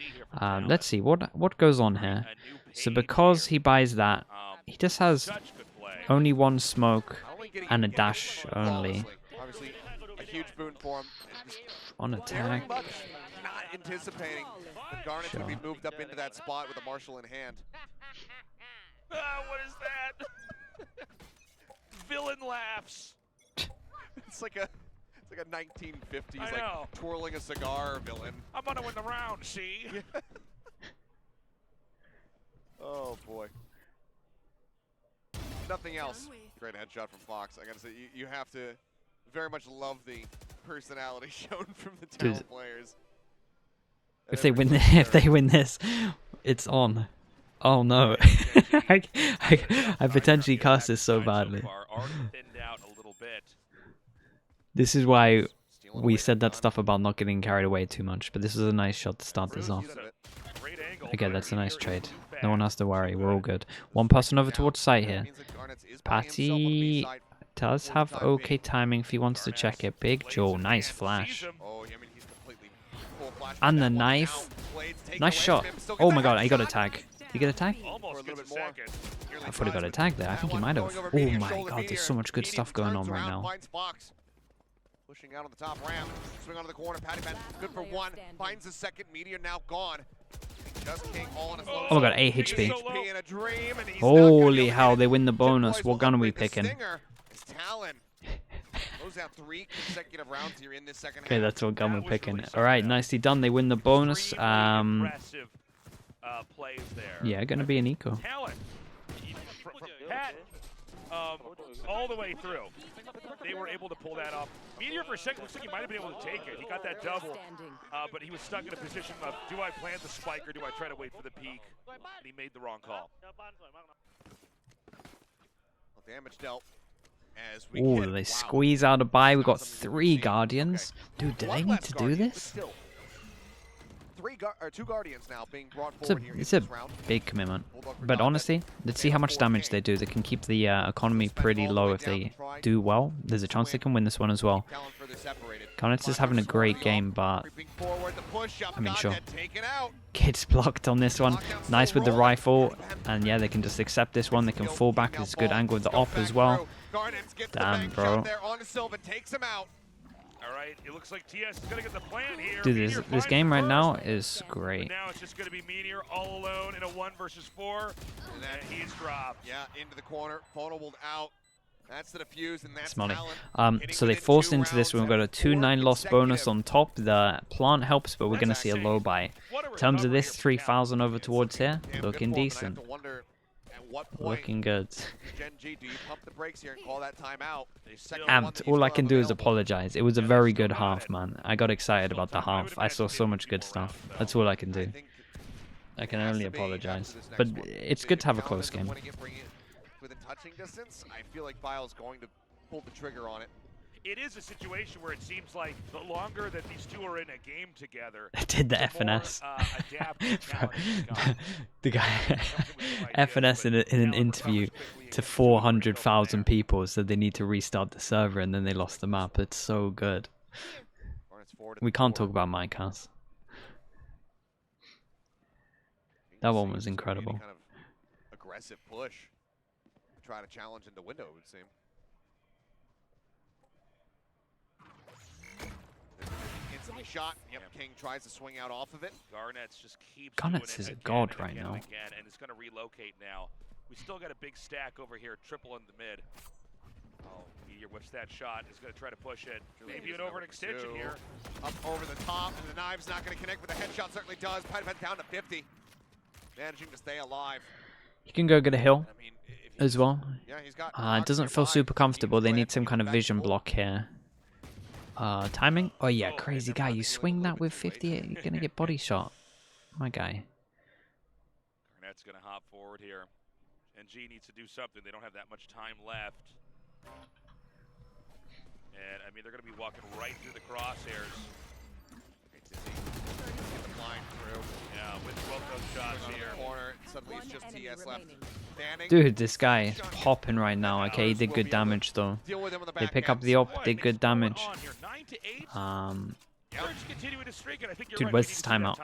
Let's see what goes on here. So because he buys that, he just has only one smoke and a dash only. Obviously, a huge boon for him. On Very attack. much not anticipating that Garnet's going to be moved up into that spot with a Marshall in hand. What is that? Villain laughs. It's like a 1950s I know. like twirling a cigar villain. I'm gonna win the round, see? Oh boy. Nothing else. Great headshot from Fox. I gotta say, you have to very much love the personality shown from the Talon players. If they win, if they win this, it's on. Oh no! I potentially cast this so badly. This is why we said that stuff about not getting carried away too much. But this is a nice shot to start this off. Okay, that's a nice trade. No one has to worry. We're all good. One person over towards site here. Patty does have okay timing if he wants to check it. Big Joe, nice flash. And the knife. Nice shot. Oh my god, he got a tag. Did he get a tag? I thought he got a tag there. I think he might have. Oh my god, there's so much good stuff going on right now. Pushing out on the top ramp, swing onto the corner, Patty Man, good for one, finds the second, Meteor now gone. Just King all in his low. Oh my god, 8 HP. in a dream, and he's Holy hell, they win the bonus. What gun are we picking? Talon. Close out 3 consecutive rounds here in this second Okay, half. that's what gun we're picking. Alright, nicely done. They win the bonus. Yeah, gonna be an eco. Talon. Pat, all the way through. They were able to pull that off. Meteor for a second looks like he might have been able to take it. He got that double, but he was stuck in a position of, do I plant the spike or do I try to wait for the peak? And he made the wrong call. Damage dealt. As we Oh, get, they squeeze out a buy. We got 3 Guardians. Dude, do they need to do this? 2 Guardians now being brought It's a, forward here in it's a this round. big commitment. But honestly, let's see how much damage they do. They can keep the economy pretty low if they do well. There's a chance they can win this one as well. Talon further separated. Garnet's is having a great game, but Creeping forward, the push up, I mean, got sure. that taken out. Kids blocked on this one. Nice with the rifle. And yeah, they can just accept this one. They can fall back. It's a good angle with the op as well. Damn, bro. Takes him out. All right, it looks like TS is going to get the plan here. Dude, Meteor this finds game the right first. now is great. But now it's just going to be Meteor all alone in a 1 versus 4. And then he's dropped. Yeah, into the corner, photoable out. That's the defuse, and that's Smelly. Talon. So they forced into this. We've got a 2-9 loss bonus on top. The plant helps, but we're going to see a low buy. In terms of this, 3,000 over towards here. Looking decent. Looking good. GenG, do you pump the brakes here and call that timeout? Amped. All I can do is apologize. It was a very good half, man. I got excited about the half. I saw so much good stuff. That's all I can do. I can only apologize. But it's good to have a close game. Within touching distance, I feel like Bile's going to pull the trigger on it. It is a situation where it seems like the longer that these two are in a game together, I did the FNS. Bro, the guy FNS in an interview to 400,000 people said they need to restart the server and then they lost the map. It's so good. We can't talk about my cast. That one was incredible. Kind of aggressive push. Try to challenge into window, it would seem. Instantly shot. Yep, King tries to swing out off of it. Garnets just keeps Garnets is a god right now. And it's going to relocate now. We still got a big stack over here, triple in the mid. Oh, Meteor whips that shot. Is going to try to push it. Maybe an over an extension here. Up over the top, and the knive's not going to connect, but the headshot certainly does. Pipehead down to 50. Managing to stay alive. You can go get a hill I mean, as well. yeah, he's got It doesn't feel super comfortable. They need some kind of vision block here. Timing? Oh yeah, crazy guy. You swing that with 58, you're gonna get body shot. My guy. Garnett's gonna hop forward here. GenG needs to do something. They don't have that much time left. And I mean, they're gonna be walking right through the crosshairs. Yeah, with both those shots here. Corner, suddenly it's just TS left. Dude, this guy is popping right now. Okay, he did good damage though. They pick up the op, did good damage. Dude, where's this timeout?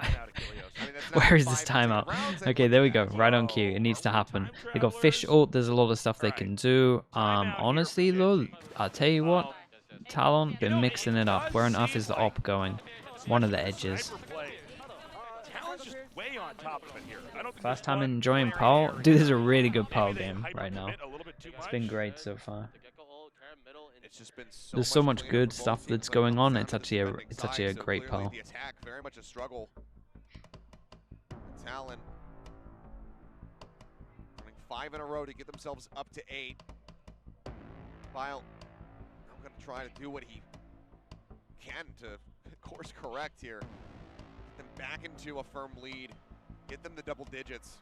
Where is this timeout? Okay, there we go. Right on cue. It needs to happen. They got fish ult. There's a lot of stuff they can do. Honestly though, I'll tell you what. Talon been mixing it up. Where on earth is the op going? One of the edges. First time enjoying Pearl. Dude, this is a really good Pearl game right now. It's been great so far. There's so much good stuff that's going on. It's actually a great Pearl. Very much a struggle. Talon running 5 in a row to get themselves up to 8. Bile, I'm going to try to do what he can to course correct here. Get them back into a firm lead. Get them to double digits.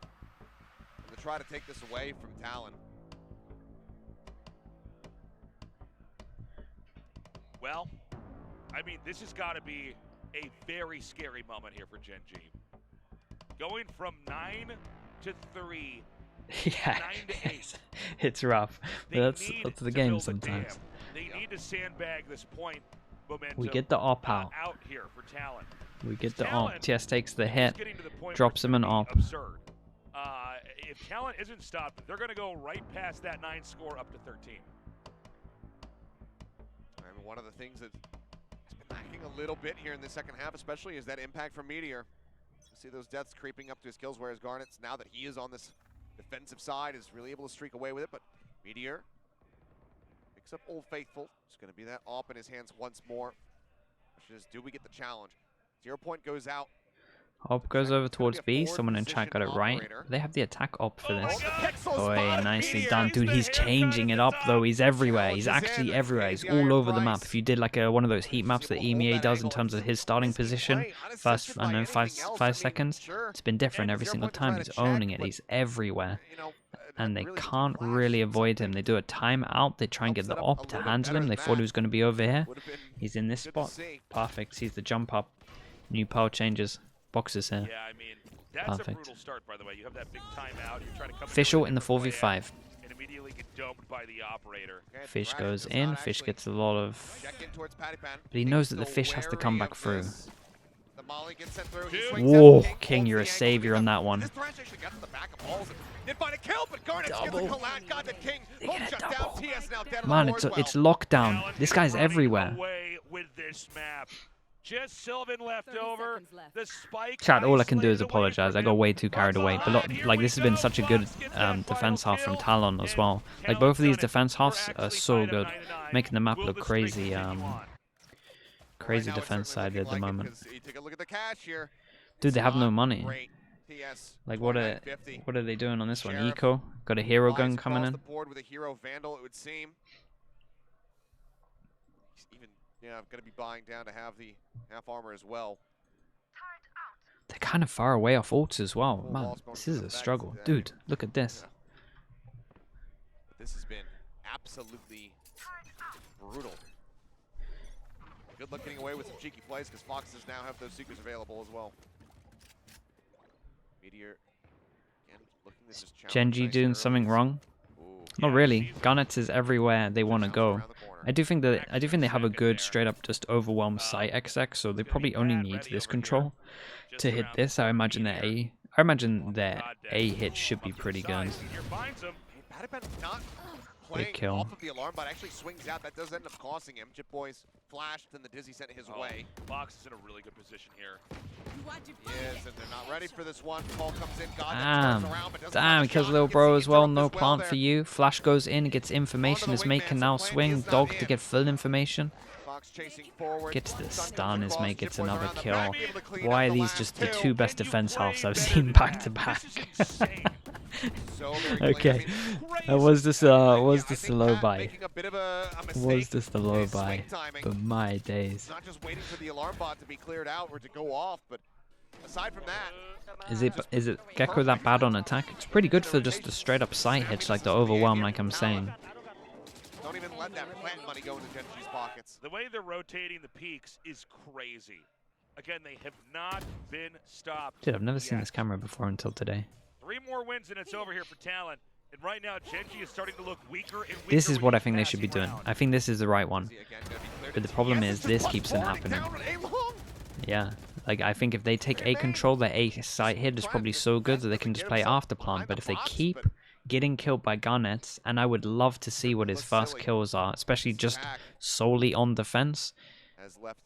And to try to take this away from Talon. Well, I mean, this has got to be a very scary moment here for GenG. Going from 9 to 3, yeah, 9 to 8. It's rough. But that's the game sometimes. They need to sandbag this point momentum. We get the op out. Here for Talon. We get the op. TS takes the hit, drops him an op. Absurd. If Talon isn't stopped, they're going to go right past that 9 score up to 13. And one of the things that's been lacking a little bit here in the second half, especially, is that impact from Meteor. You see those deaths creeping up to his kills, whereas Garnet's, now that he is on this defensive side, is really able to streak away with it. But Meteor picks up Old Faithful. It's going to be that op in his hands once more. Question is, do we get the challenge? 0 point goes out. Op goes over towards B. Someone in chat got it right. They have the attack op for this. Boy, nicely done. Dude, he's changing it up though. He's everywhere. He's actually everywhere. He's all over the map. If you did like one of those heat maps that EMEA does in terms of his starting position, first, I don't know, 5 seconds, it's been different every single time. He's owning it. He's everywhere. And they can't really avoid him. They do a timeout. They try and get the op to handle him. They thought he was going to be over here. He's in this spot. Perfect. Sees the jump up. New power changes. Boxes here. Yeah, I mean, that's a brutal start, by the way. You have that big timeout. You're trying to come Official in the 4v5. And immediately get domed by the operator. Fish goes in. Fish gets a lot of... But he knows that the fish has to come back through. Whoa, King, you're a savior on that one. Double. They get a double. Man, it's lockdown. This guy's everywhere. With this map. Just Sylvan left 30 over. seconds left. The spike. Chat, all I can do is isolated away apologize. I from got him. way too carried away. But like, this has been such a good defense half from Talon as well. Like, both of these defense halves are so good, making the map look crazy. Crazy defense side at the moment. Dude, they have no money. Like, what are they doing on this one? Eco got a hero gun coming in. With a hero vandal, it would seem. He's even, yeah, going to be buying down to have the half armor as well. They're kind of far away off ults as well. Man, this is a struggle. Dude, look at this. This has been absolutely brutal. Good luck getting away with some cheeky plays because Foxes now have those Seekers available as well. Meteor, again, looking to just challenge GenG doing something wrong? Not really. Garnets is everywhere they want to go. I do think they have a good straight up just overwhelm site XX, so they probably only need this control to hit this. I imagine their A hit should be pretty good. Big kill. Off of the alarm, but actually swings out. That does end up costing him. Chip Boys flashed, and the Dizzy sent his way. Fox is in a really good position here. Yes, and they're not ready for this one. Call comes in. Damn, kills little bro as well. No plant for you. Flash goes in, gets information. His mate can now swing. Dog to get full information. Gets the stun. His mate gets another kill. Why are these just the two best defense halves I've seen back to back? Okay, was this a low buy? Was this the low buy? But my days. Not just waiting for the alarm bot to be cleared out or to go off, but aside from that, is it Gecko that bad on attack? It's pretty good for just the straight up sight hits like the overwhelm, like I'm saying. Don't even let that plant money go into GenG's pockets. The way they're rotating the peaks is crazy. Again, they have not been stopped. Dude, I've never seen this camera before until today. 3 more wins and it's over here for Talon. And right now, GenG is starting to look weaker and weaker. This is what I think they should be doing. I think this is the right one. But the problem is this keeps on happening. Yeah, like I think if they take A control, their A site hit is probably so good that they can just play after plant. But if they keep getting killed by Garnets, and I would love to see what his first kills are, especially just solely on defense.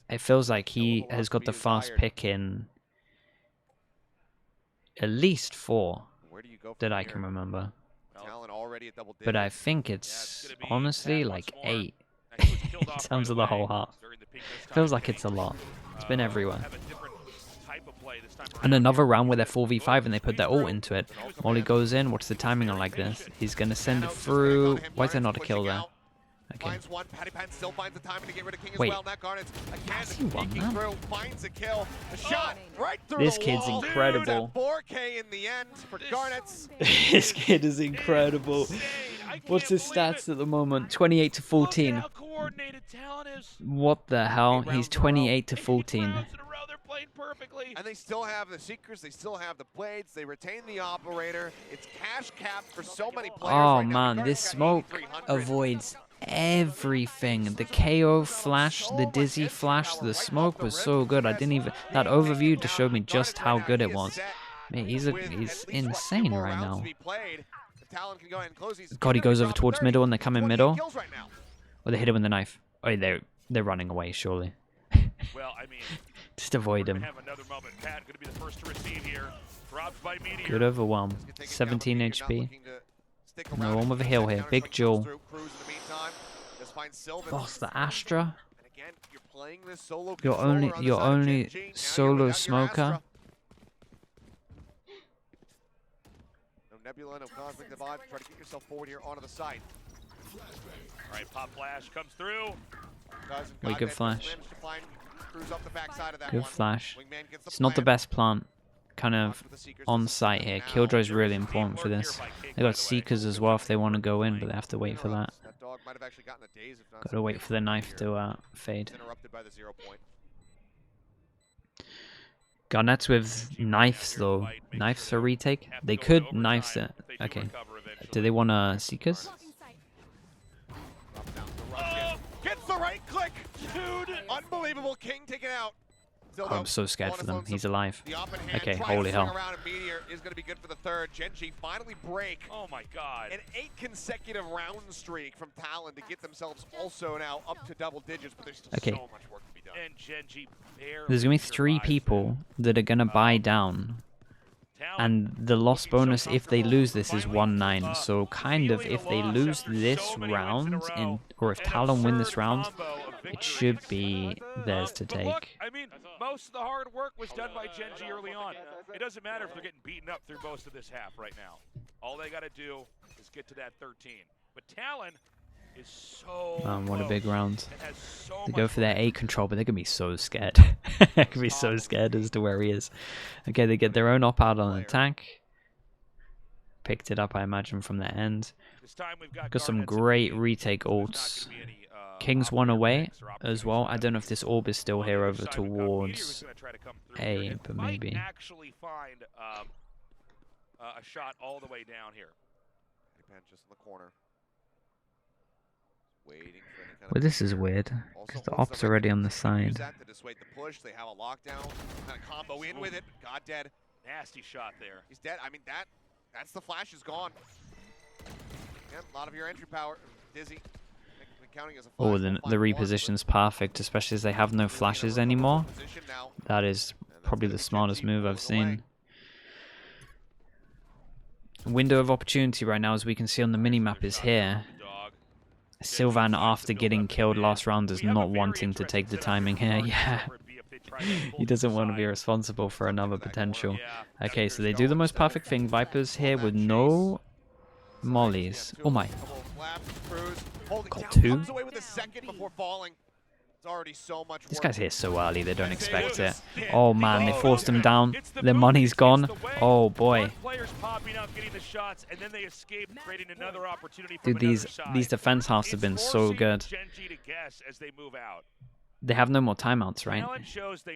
It feels like he has got the fast pick in at least 4 that I can remember. But I think it's honestly like 8 in terms of the whole half. Feels like it's a lot. It's been everywhere. And another round where they're 4v5 and they put their ult into it. Molly goes in. What's the timing on like this? He's going to send it through. Why is there not a kill there? Okay. Wait. Has he won that? This kid's incredible. 4K in the end for Garnets. This kid is incredible. What's his stats at the moment? 28 to 14. What the hell? He's 28 to 14. And they still have the Seekers, they still have the Blades, they retain the Operator. It's cash capped for so many players. Oh right now. man, this smoke avoids everything. The KO flash, the Dizzy flash, the smoke was so good. I didn't even... That overview just showed me just how good it was. Man, he's insane right now. God, he goes over towards middle and they come in middle. Or they hit him with the knife. Oh, they're running away, surely. Well, I mean, just avoid him. have another moment. Pat going to be the first to receive here. Dropped by Meteor. Good overwhelm. 17 HP. No one with a heal here. Big jewel. Boss the Astra. Your only solo smoker. No Nebula, no Cosmic Divide. Try to get yourself forward here onto the side. All right, pop flash comes through. Wait, good flash. Good flash. It's not the best plant. Kind of on site here. Killjoy is really important for this. They got Seekers as well if they want to go in, but they have to wait for that. Got to wait for the knife to fade. Garnets with knives though. Knives for retake. They could knives it. Okay. Do they want Seekers? Gets the right click, dude. Unbelievable. King taken out. Still, I'm so scared for them. He's alive. Okay, tries holy to swing hell. around, and Meteor is going to be good for the third. GenG finally break Oh my God. an 8 consecutive round streak from Talon to get themselves also now up to double digits, but there's still Okay. so much work to be done. And GenG barely There's going to be 3 survives people that are going to buy down. Talon And the loss looking so bonus if they comfortable, lose this is finally, 1-9. So kind of feeling if the they loss lose after this so many wins in a round, row. or if An Talon win this absurd round, combo of it victories. should be theirs to But look, take. I mean, most of the hard work was done by GenG early on. It doesn't matter if they're getting beaten up through most of this half right now. All they got to do is get to that 13. But Talon is so What a big close round. and has so They much go for their work. A control, but they're going to be so scared. They're going to be so scared as to where he is. Okay, they get their own op out on attack. Picked it up, I imagine, from their end. This time we've got Got some Garnets and great Meteor. retake There's not ults. gonna be any, King's one operator away picks or as opportunities well. for I them don't know to if this use. orb is still On the here other over side, we've got Meteor who's towards gonna try to come through A, here and but might maybe. actually find a shot all the way down here. Just in the corner. Waiting for any kind Well, this is weird, because the op's already on the Use side. that to dissuade the push. They have a lockdown. Kind of combo in with it. God dead. Nasty shot there. He's dead. I mean, that's the flash is gone. Yeah, a lot of your entry power. Dizzy. Counting as a Oh, flash, the reposition's perfect, especially as they have no flashes anymore. That is probably the smartest move I've seen. Window of opportunity right now, as we can see on the minimap, is here. Sylvan, after getting killed last round, is not wanting to take the timing here. Yeah, he doesn't want to be responsible for another potential. Okay, so they do the most perfect thing. Vipers here with no mollies. Oh my. Got 2. This guy's here so early, they don't expect it. Oh man, they forced him down. Their money's gone. Oh boy. Dude, these defense halves have been so good. They have no more timeouts, right?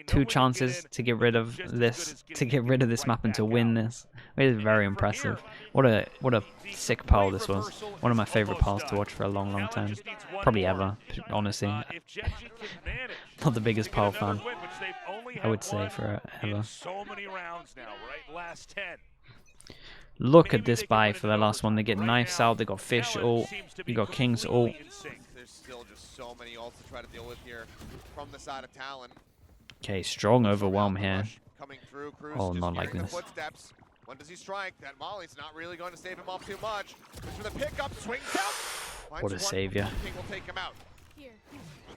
2 chances to get rid of this map and to win this. It is very impressive. What a sick pole this was. One of my favorite poles to watch for a long, long time. Probably ever, honestly. Not the biggest pole fan, I would say, for ever. Look at this buy for the last one. They get knives out, they got fish ult, you got king's ult. There's still just so many ults to try to deal with here from the side of Talon. Okay, strong overwhelm here. Coming through, Cruz Oh, just not like hearing the this. footsteps. When does he strike? That molly's not really going to save him off too much. Goes for the pickup, swings out. What a Finds one. savior. King will take him out.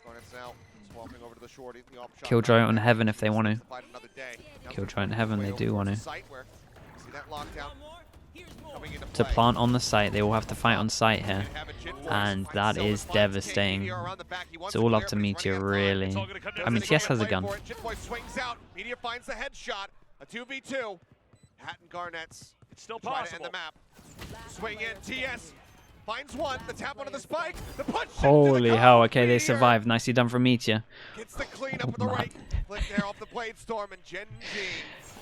Garnets now swapping over to the shorty. The op shot Killjoy on heaven if they want to. fight another day. Now Killjoy on heaven, they do want to. site where see that lockdown coming into To play. plant on the site, they will have to fight on site here. Have a Jin force, And finds that Selma, is finds devastating. Meteor around the back. He wants It's to all up clear, to but he's Meteor, running out of time. really. It's all gonna come down I mean, to TS has a Play gun. for it. Jitboy swings out. Meteor finds the headshot. A 2v2. Hatton Garnets It's still try to end possible. the map. Swing in. TS finds one. The tap onto the spike. The punch. Holy hell, okay, they survived. Nicely done from Meteor. Gets the cleanup with Oh, the man. right flick there off the blade storm and GenG.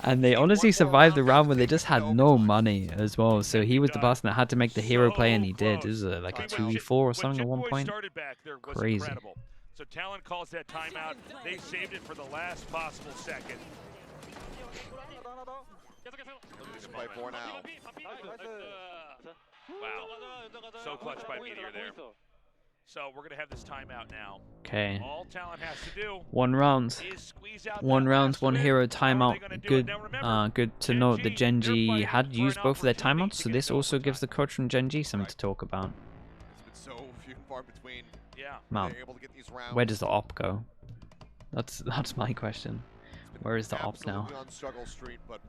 And they honestly survived the round where they just had no money as well. So he was the person that had to make the hero play, and he did. It was like a 2v4 or something at one point. Crazy. Incredible. So Talon calls that timeout. They saved it for the last possible second. Play for now. Wow. So clutch by Meteor there. So we're going to have this timeout now. Okay. All Talon has to do 1 round. is squeeze out One that round, last one win. hero How are they timeout. gonna do it? Good, Now remember, good to note that GenG, they're GenG fighting had for used an both of their opportunity timeouts, to so get this to also gives overtime. the coach from GenG something to talk about. It's been so few and far between. Yeah. Wow. They're able to get these rounds. Where does the op go? That's my question. Where is the op now? Absolutely on struggle street, but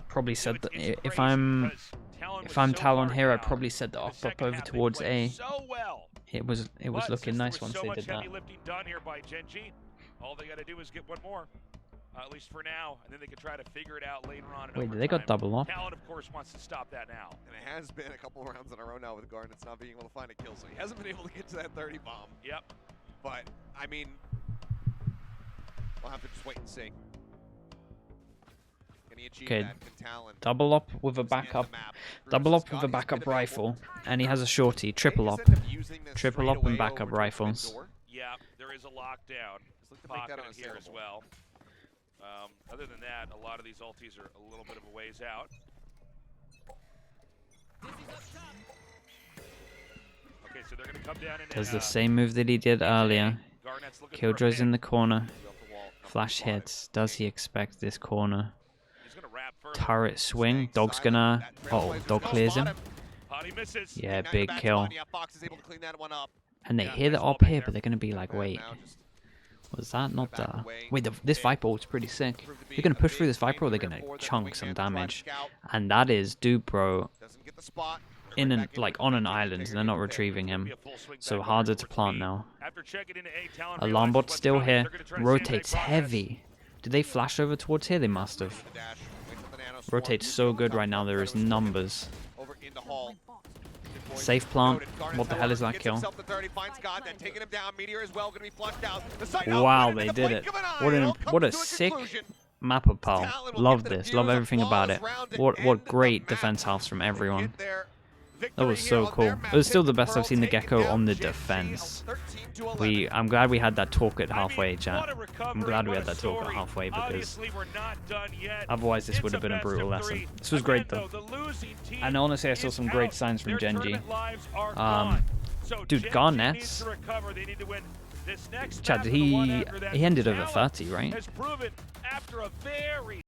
Probably set the, It's if crazy I'm because Talon was so Talon far here, I'd down. probably set the In op up second over half, they towards played A. So well. It was But looking since nice there was once so they much did that. heavy lifting done here by GenG, all they got to do is get one more, at least for now, and then they can try to figure it out later on. In Wait, they got overtime. double op? Talon, of course, wants to stop that now. and it has been a couple rounds in a row now with Garnets not being able to find a kill, so he hasn't been able to get to that 30 bomb. Yep. But I mean, we'll have to just wait and see. Can he achieve Okay, that? Can Talon Double op with a scan the backup. map? Double Cruz op has with got a his backup pit available. rifle, and he has a shorty. Triple They op. just end up using this Triple straight op and away backup over to the rifles. mid door. Yeah, there is a lockdown Just look to make that pocket in here as unassailable. well. Other than that, a lot of these ultis are a little bit of a ways out. Okay, so they're going to come down and Does the same move that he did earlier. Garnett's looking for a Killjoy's in pin. the corner. Flash hits. Does he expect this corner? He's gonna wrap further. Turret swing. Dog's gonna... Oh, Dog clears him. Potty misses. Yeah, big kill. Fox is able to clean that one up. And they Yeah, hear nice the wall op bang here, there. but they're gonna be like, And wait, now just was that not back the... away. Wait, this Viper ult's pretty sick. They're gonna push through this Viper or they're gonna chunk some damage. And that is Dupro Doesn't get the spot. in an, like on an island. They're not retrieving him. So harder to plant now. After checking into A, Talon Alarm realizes bot's what's still coming. here. They're gonna try to Rotates sandbag heavy. Did they flash over towards here? They must have. Rotates so good right now. There is numbers. Over into Hall. Safe plant. What the hell is that Gets kill? himself to 30, finds God, then taking him down. Meteor as well, gonna be flushed out. The sight Wow, open in they the did blink it. of an eye. What It an all comes what a to sick conclusion. map of Pal. Talon will Love give the this. Love viewers a everything about it. flawless round to What end the great map. defense halves from everyone. Get their That victory was here so on cool. their map. It was still the Pick best Pearl I've seen the taking Gecko down on the GenG, defense. 13 to 11. I'm glad we had that talk at I mean, halfway, chat. what a recovery, I'm glad we what had a that talk at story. halfway because Obviously, we're not done yet. otherwise this It's would have been a best of brutal lesson. three. This was Again, great though. the losing team And honestly, I saw is some great out. signs from Their GenG. tournament lives are gone. So Dude, GenG Garnett's- needs to recover. They need to win this next Chad, map did and the one he after that. ended over Talon 30, right? has proven after a very